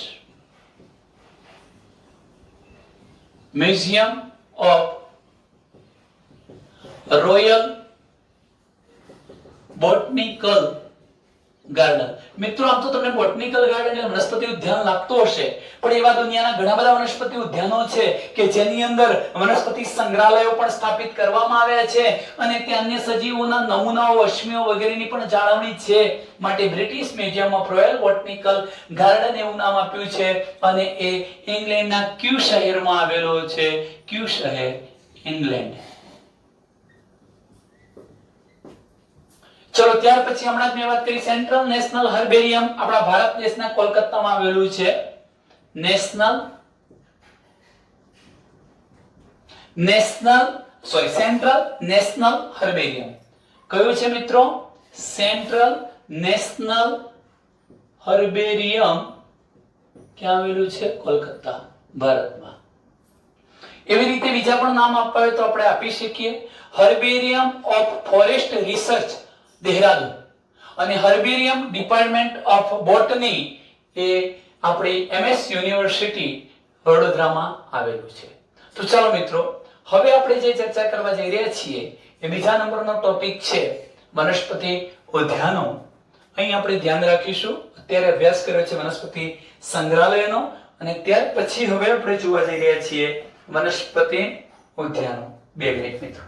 Museum of Royal Botanical garden. મિત્રો આમ તો તમને બોટનિકલ ગાર્ડન એટલે વનસ્પતિ ઉદ્યાન લાગતું હશે, પણ એવા દુનિયાના ઘણા બધા વનસ્પતિ ઉદ્યાનો છે કે જેની અંદર વનસ્પતિ સંગ્રહાલયો પણ સ્થાપિત કરવામાં આવ્યા છે અને ત્યાં અન્ય સજીવોના નમૂનાઓ, અશ્મિઓ વગેરેની પણ જાળવણી છે. માટે British Museum of Royal Botanical garden એવું નામ આપ્યું છે અને એ ઇંગ્લેન્ડના ક્યુ શહેરમાં આવેલો છે. ક્યુ શહેર, ઇંગ્લેન્ડ. ચલો ત્યાર પછી હમણાં જ મેં વાત કરી સેન્ટ્રલ નેશનલ હર્બેરિયમ આપણા ભારત દેશના કોલકાતામાં આવેલું છે. સેન્ટ્રલ નેશનલ હર્બેરિયમ કયું છે મિત્રો? સેન્ટ્રલ નેશનલ હર્બેરિયમ ક્યાં આવેલું છે? કોલકાતા, ભારતમાં. એવી રીતે બીજા પણ નામ આપવા હોય તો આપણે આપી શકીએ. Herbarium of forest research, Dehradun, અને હર્બેરિયમ ડિપાર્ટમેન્ટ ઓફ બોટની એ આપણી MS યુનિવર્સિટી વડોદરામાં આવેલું છે. તો ચાલો મિત્રો, હવે આપણે જે ચર્ચા કરવા જઈ રહ્યા છીએ એ બીજા નંબરનો ટોપિક છે વનસ્પતિ ઉદ્યાનો. અહીં આપણે ધ્યાન રાખીશું. અત્યારે અભ્યાસ કર્યો છે વનસ્પતિ સંગ્રહાલયનો અને ત્યાર પછી હવે આપણે જોવા જઈ રહ્યા છીએ વનસ્પતિ ઉદ્યાનો. 2 મિનિટ મિત્રો.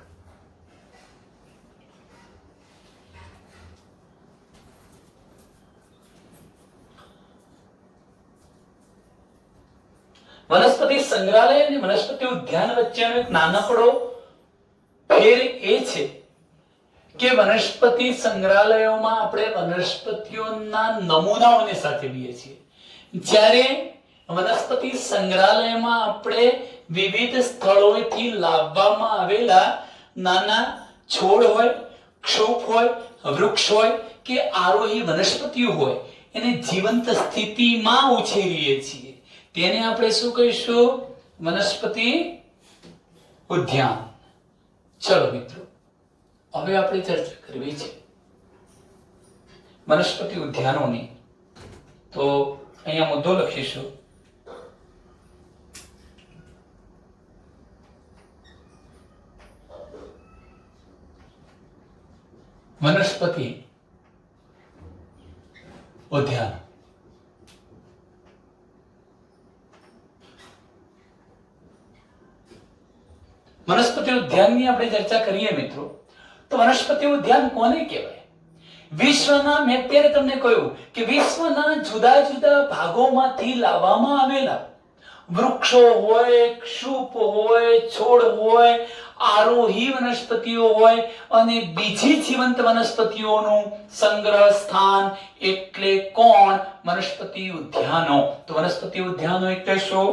વનસ્પતિ સંગ્રહાલય અને વનસ્પતિ ઉદ્યાન વચ્ચેનો એક નાનકડો ફેર એ છે કે વનસ્પતિ સંગ્રહાલયોમાં આપણે વનસ્પતિઓના નમૂનાઓને સાચવીએ છીએ, જ્યારે વનસ્પતિ સંગ્રહાલયમાં આપણે વિવિધ સ્થળોએથી લાવવામાં આવેલા નાના છોડ હોય, ક્ષુપ હોય, વૃક્ષ હોય કે આરોહી વનસ્પતિઓ હોય એને જીવંત સ્થિતિમાં ઉછેરીએ છીએ. તેને આપણે શું કહીશું? વનસ્પતિ ઉદ્યાન. ચલો મિત્રો, હવે આપણે ચર્ચા કરવી છે વનસ્પતિ ઉદ્યાનોની. તો અહીંયા મુદ્દો લખીશું. વનસ્પતિ ઉદ્યાન. વનસ્પતિ ઉદ્યાનની આપણે ચર્ચા કરીએ મિત્રો, તો વનસ્પતિ ઉદ્યાન કોને કહેવાય? વિશ્વના, મેં અત્યારે તમને કહ્યું કે વિશ્વના જુદા જુદા ભાગોમાંથી લાવવામાં આવેલા વૃક્ષો હોય, ક્ષુપ હોય, છોડ હોય, આરોહી વનસ્પતિઓ હોય અને બીજી જીવંત વનસ્પતિઓનું સંગ્રહ સ્થાન એટલે કોણ? વનસ્પતિ ઉદ્યાનો. તો વનસ્પતિ ઉદ્યાનો એટલે શું?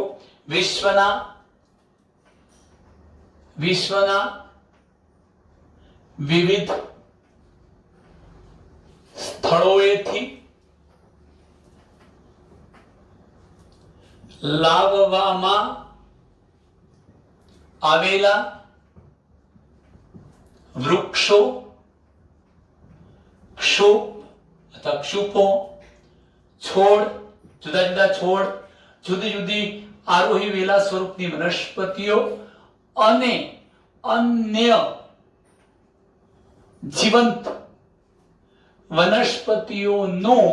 વિશ્વના વિવિધ સ્થળોએથી લાવવામાં આવેલા વૃક્ષો, ક્ષુપ અથવા ક્ષુપો, છોડ, જુદા જુદા છોડ, જુદી જુદી આરોહી વેલા સ્વરૂપની વનસ્પતિઓ અને અન્ય જીવંત વનસ્પતિઓનું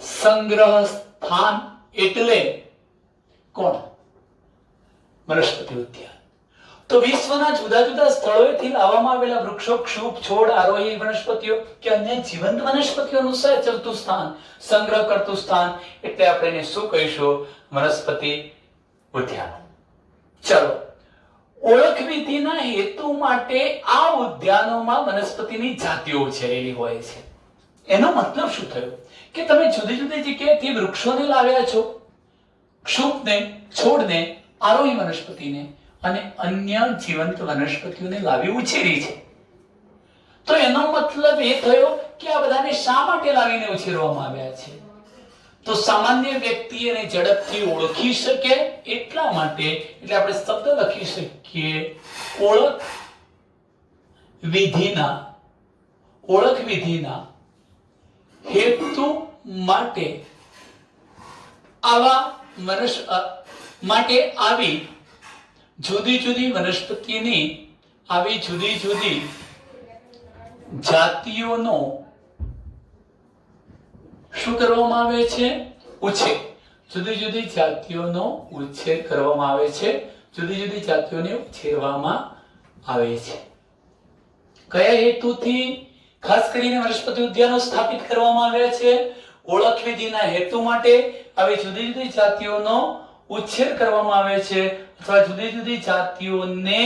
સંગ્રહ સ્થાન એટલે કોણ? વનસ્પતિ ઉદ્યાન. તો વિશ્વના જુદા જુદા સ્થળોએથી લાવવામાં આવેલા વૃક્ષો, ક્ષુપ, છોડ, આરોહી વનસ્પતિઓ કે અન્ય જીવંત વનસ્પતિઓનું સાચવતું સ્થાન, સંગ્રહ કરતું સ્થાન એટલે આપણે એને શું કહીશું? વનસ્પતિ ઉદ્યાન. ચલો, ઓળખ વિધિના હેતુ માટે આ ઉદ્યાનોમાં વનસ્પતિની જાતિઓ ઉછેરેલી હોય છે. એનો મતલબ શું થયો કે તમે જુદી જુદી જગ્યાએથી વૃક્ષોને લાવ્યા છો, ક્ષુપને, છોડને, આરોહી વનસ્પતિને અને અન્ય જીવંત વનસ્પતિઓને લાવી ઉછેરી છે. તો એનો મતલબ એ થયો કે આ બધાને શા માટે લાવીને ઉછેરવામાં આવ્યા છે? તો સામાન્ય વ્યક્તિ એને ઝડપથી ઓળખી શકે એટલા માટે, એટલે આપણે શબ્દ લખી શકીએ ઓળખ વિધિના હેતુ માટે આવી જુદી જુદી વનસ્પતિની આવી જુદી જુદી જાતિઓનો શું કરવામાં આવે છે? ઉછેર. જુદી જુદી જાતિઓનો ઉછેર કરવામાં આવે છે. જુદી જુદી જાતિઓને ઉછેરવામાં આવે છે. કયા હેતુથી ખાસ કરીને વનસ્પતિ ઉદ્યાનો સ્થાપિત કરવામાં આવ્યા છે? ઓળખ વિધિના હેતુ માટે આવી જુદી જુદી જાતિઓનો ઉછેર કરવામાં આવે છે, અથવા જુદી જુદી જાતિઓને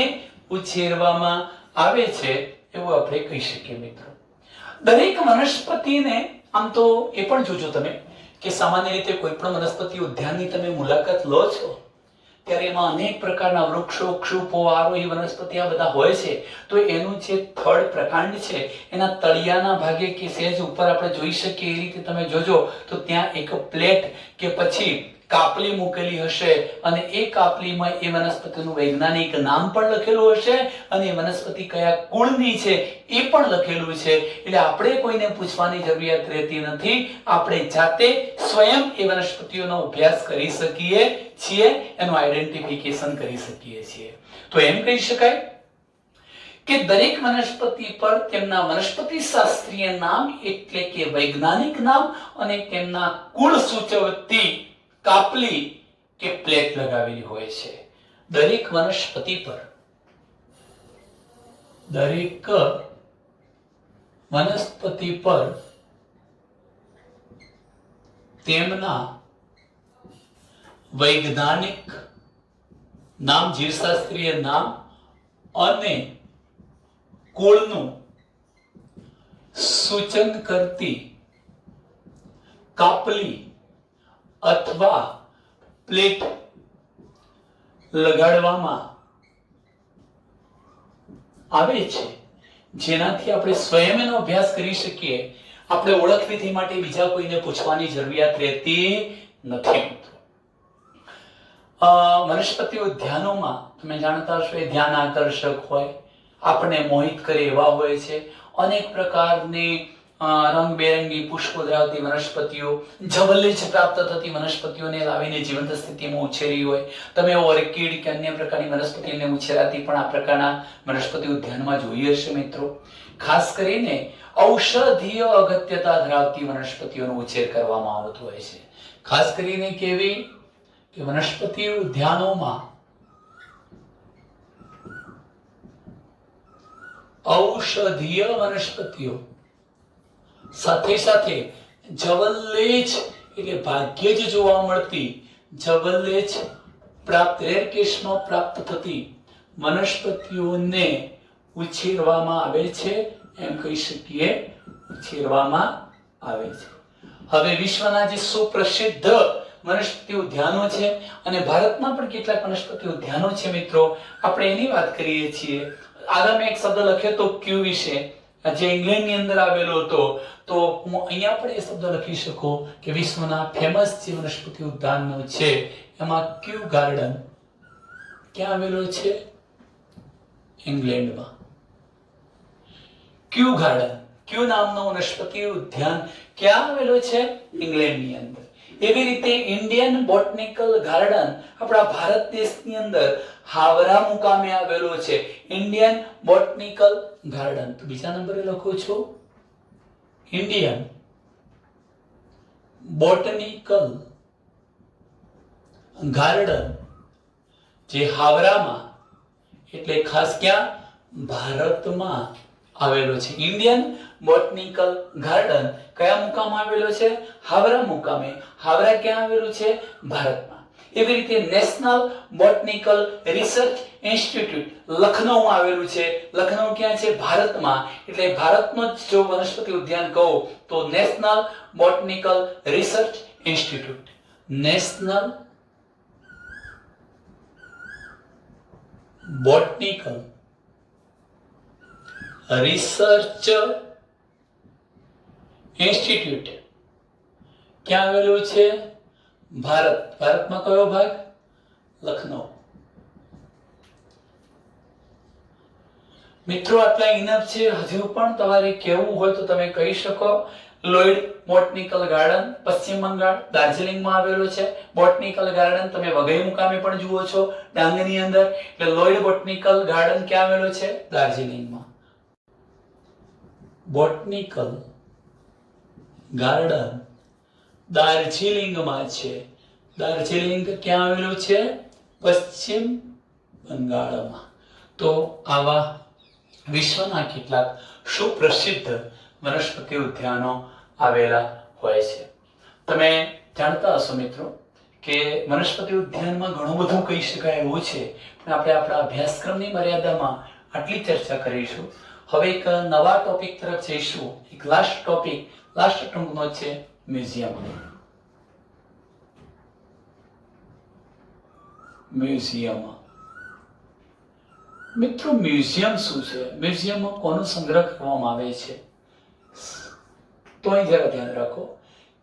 ઉછેરવામાં આવે છે, એવું આપણે કહી શકીએ મિત્રો. દરેક વનસ્પતિને આમ તો એ પણ જોજો તમે કે સામાન્ય રીતે કોઈ પણ વનસ્પતિ ઉદ્યાનની તમે મુલાકાત લો છો ત્યારે એમાં અનેક પ્રકારના વૃક્ષો, ક્ષુપો, આરોહી વનસ્પતિ આ બધા હોય છે. તો એનું જે થડ પ્રકાંડ છે એના તળિયાના ભાગે કે સહેજ ઉપર આપણે જોઈ શકીએ એ રીતે તમે જોજો તો ત્યાં એક પ્લેટ કે પછી કાપલી મૂકેલી હશે, અને એ કાપલીમાં એ વનસ્પતિનું વૈજ્ઞાનિક નામ પણ લખેલું હશે અને એ વનસ્પતિ કયા કુળની છે એ પણ લખેલું છે. એટલે આપણે કોઈને પૂછવાની જરૂરિયાત રહેતી નથી. આપણે જાતે સ્વયં એ વનસ્પતિઓનો અભ્યાસ કરી શકીએ છીએ, એનું આઈડેન્ટિફિકેશન કરી શકીએ છીએ. તો એમ કહી શકાય કે દરેક વનસ્પતિ પર તેમના વનસ્પતિ શાસ્ત્રીય નામ એટલે કે વૈજ્ઞાનિક નામ અને તેમના કુળ સૂચવતી કાપલી કે પ્લેટ લગાવેલી હોય છે. દરેક વનસ્પતિ પર તેમના વૈજ્ઞાનિક નામ, જીવશાસ્ત્રીય નામ અને કુળનું સૂચન કરતી કાપલી અથવા પ્લેટ લગાડવામાં આવે છે, જેનાથી આપણે સ્વયં એનો અભ્યાસ કરી શકીએ. આપણે ઓળખ વિધિ માટે બીજા કોઈને પૂછવાની જરૂરિયાત રહેતી નથી. વનસ્પતિ ઉદ્યાનોમાં તમે જાણતા હશો એ ધ્યાન આકર્ષક હોય, આપણને મોહિત કરે એવા હોય છે. અનેક પ્રકારની રંગબેરંગી પુષ્પો ધરાવતી વનસ્પતિઓ, જવલ્લે જ પ્રાપ્ત થતી વનસ્પતિઓને લાવીને જીવંત સ્થિતિમાં ઉછેરી હોય. તમે ઓર્કિડ કે અન્ય પ્રકારની વનસ્પતિને ઉછેરાતી પણ આ પ્રકારના વનસ્પતિ ઉદ્યાનમાં જોઈ હશે મિત્રો. ખાસ કરીને ઔષધીય અગત્યતા ધરાવતી વનસ્પતિઓનો ઉછેર કરવામાં આવતો હોય છે. ખાસ કરીને કેવી કે વનસ્પતિ ઉદ્યાનોમાં ઔષધીય વનસ્પતિઓ સાથે સાથે જવલ્લેજ એટલે ભાગ્યે જ જોવા મળતી, જવલ્લેજ પ્રાપ્ત રેર કેસમાં પ્રાપ્ત થતી વનસ્પતિઓને ઉછેરવામાં આવે છે. એમ કહી શકીએ ઉછેરવામાં આવે છે. હવે વિશ્વના જે સુપ્રસિદ્ધ વનસ્પતિ ઉદ્યાનો છે અને ભારતમાં પણ કેટલાક વનસ્પતિ ઉદ્યાનો છે મિત્રો, આપણે એની વાત કરીએ છીએ. આગળ મેં એક શબ્દ લખ્યો તો ક્યુ વિશે, જે ઇંગ્લેન્ડની અંદર આવેલો હતો. તો હું અહીંયા પણ એ શબ્દ લખી શકું કે વિશ્વના ફેમસ જે વનસ્પતિ ઉદ્યાનો છે એમાં ક્યુ ગાર્ડન ક્યાં આવેલો છે? ઇંગ્લેન્ડમાં. ક્યુ ગાર્ડન, ક્યુ નામનો વનસ્પતિ ઉદ્યાન ક્યાં આવેલો છે? ઇંગ્લેન્ડની અંદર. એવી રીતે ઇન્ડિયન બોટનિકલ ગાર્ડન આપણા ભારત દેશની અંદર હાવરા મુકામે આવેલો છે. Indian botanical garden. તો બીજા નંબરે લખું છું ઇન્ડિયન બોટનિકલ ગાર્ડન, જે હાવરામાં એટલે ખાસ ક્યાં? ભારતમાં આવેલો છે. ઇન્ડિયન બોટનિકલ ગાર્ડન કયા મુકામે આવેલો છે? હાવરા મુકામે. હાવરા ક્યાં આવેલું છે? ભારતમાં. એવી રીતે નેશનલ બોટનિકલ રિસર્ચ ઇન્સ્ટિટ્યૂટ લખનૌમાં આવેલું છે. લખનૌ ક્યાં છે? ભારતમાં. એટલે ભારતનો જો વનસ્પતિ ઉદ્યાન કહો તો national botanical research institute. National botanical research institute ક્યાં આવેલું છે? ભારતમાં કયો ભાગ? લખનૌ. મિત્રો આટલા ઇનફ છે. હજુ પણ તમારે કહેવું હોય તો તમે કહી શકો. લોઈડ બોટનિકલ ગાર્ડન પશ્ચિમ બંગાળ દાર્જિલિંગમાં આવેલો છે. બોટનિકલ ગાર્ડન તમે વઘઈ મુકામે પણ જુઓ છો ડાંગની અંદર. એટલે લોઈડ બોટનિકલ ગાર્ડન ક્યાં આવેલો છે? દાર્જિલિંગમાં. બોટનિકલ ગાર્ડન દાર્જિલિંગમાં છે. દાર્જિલિંગ ક્યાં આવેલું છે? પશ્ચિમ બંગાળમાં. તો આવા વિશ્વના કેટલાક સુપ્રસિદ્ધ વનસ્પતિ ઉદ્યાનો આવેલા હોય છે. તમે જાણતા હશો મિત્રો કે વનસ્પતિ ઉદ્યાનમાં ઘણું બધું કહી શકાય એવું છે, પણ આપણે આપણા અભ્યાસક્રમની મર્યાદામાં આટલી ચર્ચા કરીશું. હવે એક નવા ટોપિક તરફ જઈશું. એક લાસ્ટ ટોપિક, લાસ્ટ ટૂંકનો છે મ્યુઝિયમ. મ્યુઝિયમ મિત્રો, મ્યુઝિયમ શું છે? મ્યુઝિયમમાં કોનો સંગ્રહ કરવામાં આવે છે? તો અહીં જરા ધ્યાન રાખો.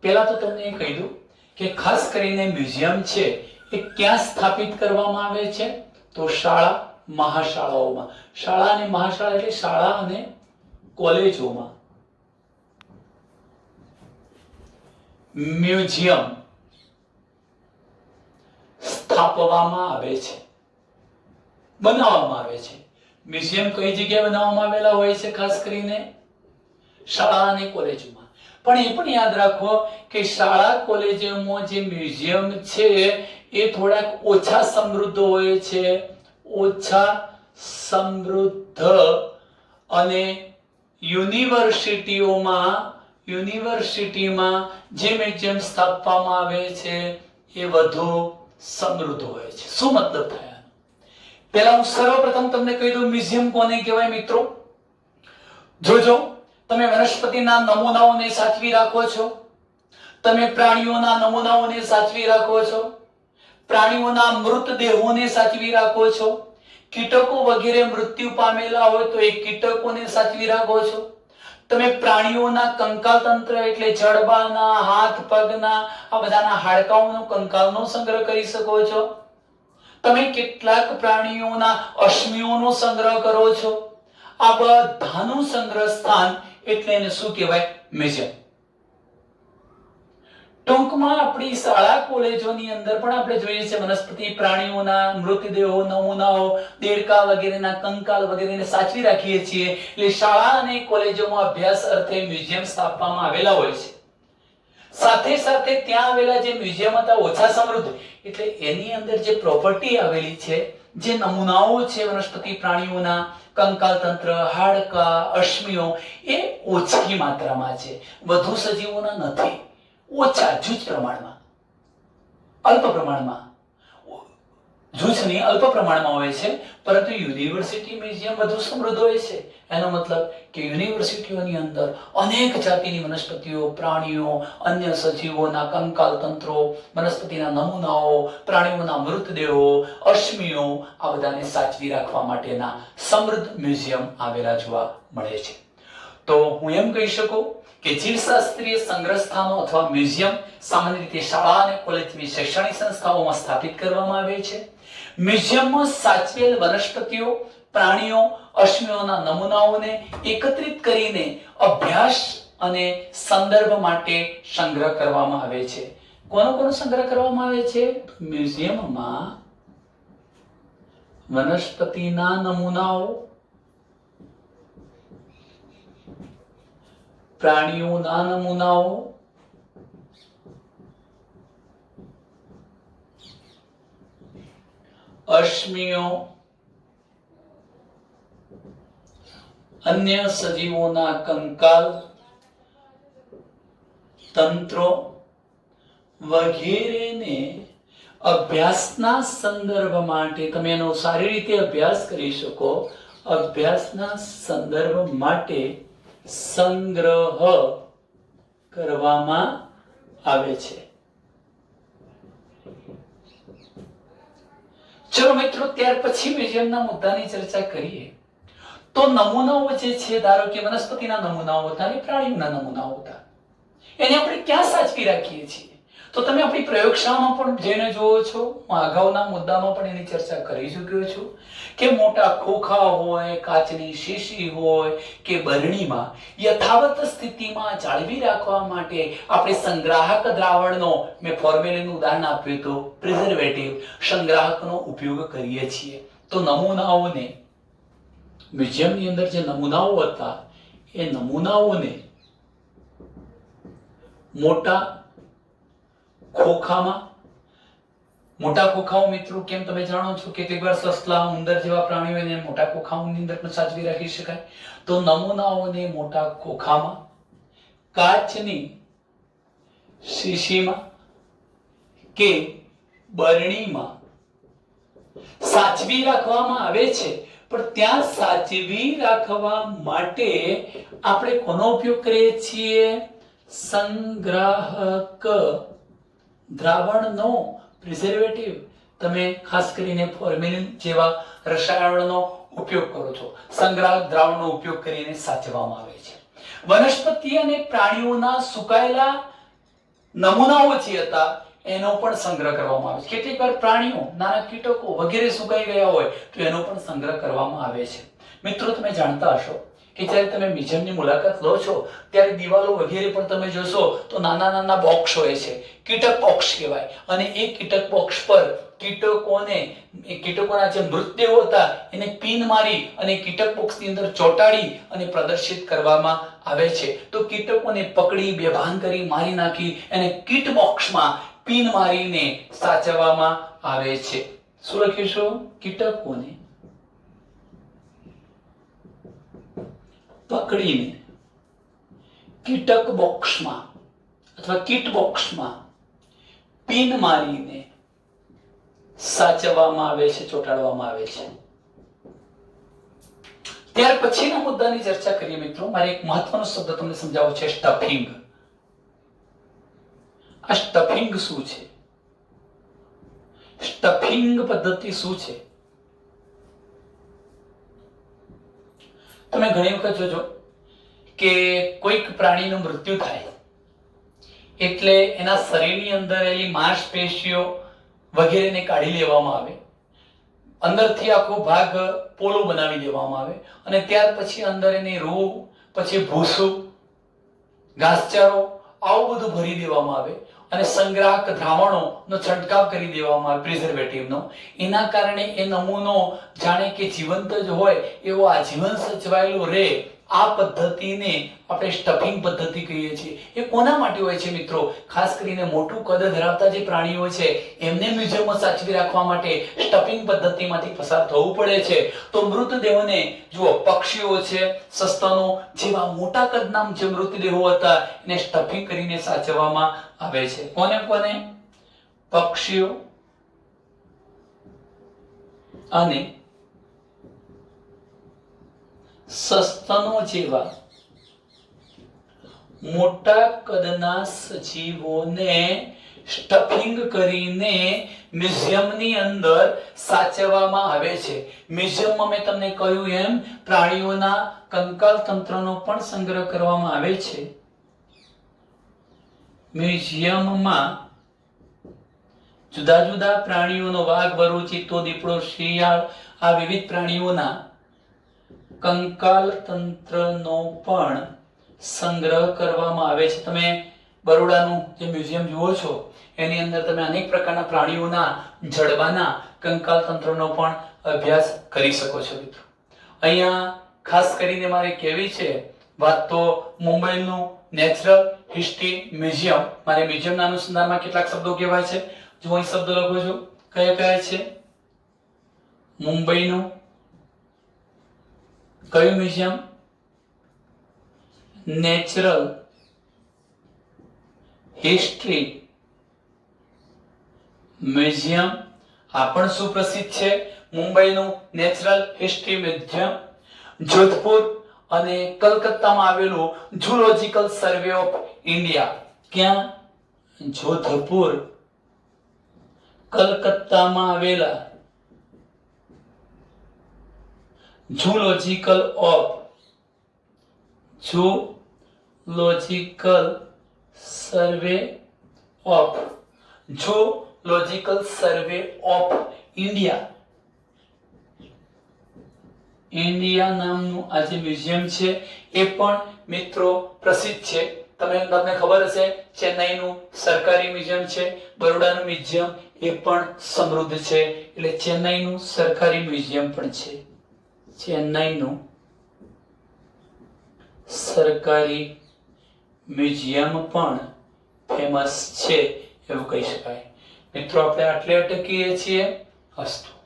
પહેલા તો તમને એ કહી દઉં કે ખાસ કરીને મ્યુઝિયમ છે એ ક્યાં સ્થાપિત કરવામાં આવે છે? તો શાળા મહાશાળાઓમાં. શાળા અને મહાશાળા એટલે શાળા અને કોલેજોમાં મ્યુઝિયમ સ્થાપવામાં આવે છે, બનાવવામાં આવે છે. મ્યુઝિયમ કઈ જગ્યાએ બનાવવામાં આવેલા હોય છે? ખાસ કરીને શાળા અને કોલેજોમાં. પણ એ પણ યાદ રાખો કે શાળા કોલેજોમાં જે મ્યુઝિયમ છે એ થોડાક ઓછા સમૃદ્ધ હોય છે, ઓછા સમૃદ્ધ. અને યુનિવર્સિટીમાં જે મ્યુઝિયમ સ્થાપવામાં આવે છે એ વધુ સમૃદ્ધ હોય છે. શું મતલબ થાય? પહેલા હું સર્વપ્રથમ તમને કહી દઉં મ્યુઝિયમ કોને કહેવાય મિત્રો. જોજો, તમે વનસ્પતિના નમૂનાઓને સાચવી રાખો છો, તમે પ્રાણીઓના નમૂનાઓને સાચવી રાખો છો, પ્રાણીઓના મૃતદેહોને સાચવી રાખો છો, કીટકો વગેરે મૃત્યુ પામેલા હોય તો એ કીટકોને સાચવી રાખો છો, તમે પ્રાણીઓના કંકાલ તંત્ર એટલે જડબાના, હાથ પગના આ બધાના હાડકાઓનો કંકાલનો સંગ્રહ કરી શકો છો, તમે કેટલાક પ્રાણીઓના અશ્મિઓનો સંગ્રહ કરો છો. આ બધાનું સંગ્રહ સ્થાન એટલે એને શું કહેવાય? મ્યુઝિયમ. ટૂંકમાં આપણી શાળા કોલેજોની અંદર પણ આપણે જોઈએ છે વનસ્પતિ પ્રાણીઓના મૃતદેહો, નમૂનાઓ, દેડકા વગેરેના કંકાલ વગેરેને સાચવી રાખીએ છીએ. એટલે શાળા અને કોલેજોમાં અભ્યાસ અર્થે મ્યુઝિયમ સ્થાપવામાં આવેલા હોય છે. સાથે સાથે ત્યાં આવેલા જે મ્યુઝિયમ હતા ઓછા સમૃદ્ધ, એટલે એની અંદર જે પ્રોપર્ટી આવેલી છે, જે નમૂનાઓ છે વનસ્પતિ પ્રાણીઓના, કંકાલ તંત્ર, હાડકા, અશ્મિઓ, એ ઓછી માત્રામાં છે. વધુ સજીવોના નથી, ઓછા જૂજ પ્રમાણમાં, અલ્પ પ્રમાણમાં, જૂજની અલ્પ પ્રમાણમાં હોય છે. પરંતુ યુનિવર્સિટી મ્યુઝિયમ વધુ સમૃદ્ધ હોય છે. એનો મતલબ કે યુનિવર્સિટીઓની અંદર અનેક જાતિની વનસ્પતિઓ, પ્રાણીઓ, અન્ય સજીવોના કંકાલ તંત્રો, વનસ્પતિના નમૂનાઓ, પ્રાણીઓના મૃતદેહો, અશ્મિઓ આ બધાને સાચવી રાખવા માટેના સમૃદ્ધ મ્યુઝિયમ આવેલા જોવા મળે છે. તો હું એમ કહી શકું કે જીવશાસ્ત્રીય સંગ્રહ સ્થાનો અથવા મ્યુઝિયમ સામાન્ય રીતે શાળા અને કોલેજ જેવી શૈક્ષણિક સંસ્થાઓમાં સ્થાપિત કરવામાં આવે છે. મ્યુઝિયમમાં સાચવેલ વનસ્પતિઓ, પ્રાણીઓ, અશ્મિઓના નમૂનાઓને એકત્રિત કરીને અભ્યાસ અને સંદર્ભ માટે સંગ્રહ કરવામાં આવે છે. કોનો સંગ્રહ કરવામાં આવે છે? મ્યુઝિયમમાં વનસ્પતિના નમૂનાઓ, પ્રાણીઓના નમૂનાઓ, અશ્મિઓ, અન્ય સજીવોના કંકાલ તંત્રો વગેરેને અભ્યાસના સંદર્ભ માટે, તમે એનો સારી રીતે અભ્યાસ કરી શકો, અભ્યાસના સંદર્ભ માટે સંગ્રહ કરવામાં આવે છે. ચલો મિત્રો, ત્યાર પછી મ્યુઝિયમના મુદ્દાની ચર્ચા કરીએ તો નમૂનાઓ જે છે, ધારો કે વનસ્પતિના નમૂનાઓ હતા અને પ્રાણીઓના નમૂનાઓ હતા, એને આપણે ક્યાં સાચવી રાખીએ છીએ? તો તમે આપણી પ્રયોગશાળામાં પણ જઈને જોવો છો, હું અગાઉના મુદ્દામાં પણ એની ચર્ચા કરી ચૂક્યો છું કે મોટા ખોખા હોય, કાચની શીશી હોય કે બરણીમાં યથાવત સ્થિતિમાં જાળવી રાખવા માટે આપણે સંગ્રાહક દ્રાવણનો, મેં ફોર્મેલિનનું ઉદાહરણ આપ્યું તો પ્રિઝર્વેટિવ સંગ્રાહકનો ઉપયોગ કરીએ છીએ. તો નમૂનાઓને, મ્યુઝિયમની અંદર જે નમૂનાઓ હતા એ નમૂનાઓને મોટા ખોખામાં, મોટા ખોખાઓ મિત્રો કેમ તમે જાણો છો, કેટલીક વાર સસલા, ઉંદર જેવા પ્રાણીઓને મોટા ખોખાઓની અંદર પણ સાચવી રાખી શકાય. તો નમૂનાઓને મોટા ખોખામાં, કાચની શીશીમાં કે બરણીમાં સાચવી રાખવામાં આવે છે. પણ ત્યાં સાચવી રાખવા માટે આપણે કોનો ઉપયોગ કરીએ છીએ? સંગ્રાહક દ્રાવણનો, પ્રિઝર્વેટિવ. તમે ખાસ કરીને ફોર્મેલિન જેવા રસાયણોનો ઉપયોગ કરો છો. સંગ્રાહક દ્રાવણનો ઉપયોગ કરીને સાચવવામાં આવે છે. વનસ્પતિ અને પ્રાણીઓના સુકાયેલા નમૂનાઓ જે હતા એનો પણ સંગ્રહ કરવામાં આવે છે. કેટલીક વાર પ્રાણીઓ, નાના કીટકો વગેરે સુકાઈ ગયા હોય તો એનો પણ સંગ્રહ કરવામાં આવે છે. મિત્રો તમે જાણતા હશો કે જ્યારે તમે મ્યુઝિયમની મુલાકાત લો છો ત્યારે દિવાલો વગેરે પણ તમે જોશો તો નાના નાના બોક્સ હોય છે, કીટક બોક્સ કહેવાય. અને એ કીટક બોક્સ પર કીટકોના જે મૃતદેહો હતા એને પિન મારી અને કીટક બોક્સની અંદર ચોંટાડી અને પ્રદર્શિત કરવામાં આવે છે. તો કીટકોને પકડી, બેભાન કરી, મારી નાખી અને કીટ બોક્સમાં પિન મારીને સાચવવામાં આવે છે. શું લખીશું? કીટકોને પકડીને કીટક બોક્સમાં અથવા કીટ બોક્સમાં પિન મારીને સાચવવામાં આવે છે, ચોંટાડવામાં આવે છે. ત્યાર પછીના મુદ્દાની ચર્ચા કરીએ મિત્રો. મારે એક મહત્વનો શબ્દ તમને સમજાવવો છે, સ્ટફિંગ. આ સ્ટફિંગ શું છે? સ્ટફિંગ પદ્ધતિ શું છે? તમે ઘણી વખત જોજો કે કોઈક પ્રાણીનું મૃત્યુ થાય એટલે એના શરીરની અંદર રહેલી માંસપેશીઓ વગેરેને કાઢી લેવામાં આવે, અંદરથી આખો ભાગ પોલો બનાવી દેવામાં આવે અને ત્યાર પછી અંદર એની રૂહ, પછી ભૂસું, ઘાસચારો, આવું બધું ભરી દેવામાં આવે અને સંગ્રાહક દ્રાવણોનો છંટકાવ કરી દેવામાં આવે, પ્રિઝર્વેટિવનો. એના કારણે એ નમૂનો જાણે કે જીવંત જ હોય એવો આજીવન સચવાયેલો રહે. આ પદ્ધતિને આપણે સ્ટફિંગ પદ્ધતિ કહીએ છીએ. એ કોના માટે હોય છે મિત્રો? ખાસ કરીને મોટું કદ ધરાવતા જે પ્રાણીઓ છે એમને મ્યુઝિયમમાં સાચવી રાખવા માટે સ્ટફિંગ પદ્ધતિમાંથી પસાર થવું પડે છે. તો મૃતદેહોને જુઓ, પક્ષીઓ છે, સસ્તનો જેવા મોટા કદના જે મૃતદેહો હતા એને સ્ટફિંગ કરીને સાચવવામાં આવે છે. કોને કોને? પક્ષીઓ અને સસ્તનો જેવા મોટા કદના સજીવોને સ્ટફિંગ કરીને મ્યુઝિયમની અંદર સાચવવામાં આવે છે. મ્યુઝિયમમાં મેં તમને કહ્યું એમ પ્રાણીઓના કંકાલ તંત્રનો પણ સંગ્રહ કરવામાં આવે છે. મ્યુઝિયમમાં જુદા જુદા પ્રાણીઓનો, વાઘ, વરુ, ચિત્તો, દીપડો, શિયાળ, આ વિવિધ પ્રાણીઓના કંકાલ તંત્રનો પણ સંગ્રહ કરવામાં આવે છે. તમે બરોડાનું જે મ્યુઝિયમ જુઓ છો એની અંદર તમે અનેક પ્રકારના પ્રાણીઓના જડબાના કંકાલ તંત્રનો પણ અભ્યાસ કરી શકો છો મિત્રો. અહીંયા ખાસ કરીને મારે કહેવી છે વાત તો મુંબઈનું નેચરલ હિસ્ટ્રી મ્યુઝિયમ. મારે મ્યુઝિયમના અનુસંધાનમાં કેટલાક શબ્દો કહેવાય છે. જો અહીં શબ્દ લખો છો, કયા કયા છે? મુંબઈનું કયું મ્યુઝિયમ? Natural history museum. આ પણ સુપ્રસિદ્ધ છે, મુંબઈનું નેચરલ હિસ્ટ્રી મ્યુઝિયમ. જોધપુર અને કલકત્તામાં આવેલું ઝૂલોજિકલ સર્વે ઓફ ઇન્ડિયા. ક્યાં? જોધપુર, કલકત્તામાં આવેલા zoological survey of zoological survey of India નામનું આ જે મ્યુઝિયમ છે એ પણ મિત્રો પ્રસિદ્ધ છે. તમને ખબર હશે ચેન્નઈનું સરકારી મ્યુઝિયમ છે, બરોડાનું મ્યુઝિયમ એ પણ સમૃદ્ધ છે. એટલે ચેન્નઈનું સરકારી મ્યુઝિયમ પણ છે. ચેન્નઈનું સરકારી મ્યુઝિયમ પણ ફેમસ છે એવું કહી શકાય. મિત્રો આપણે આટલે અટકીએ છીએ. અસ્તુ.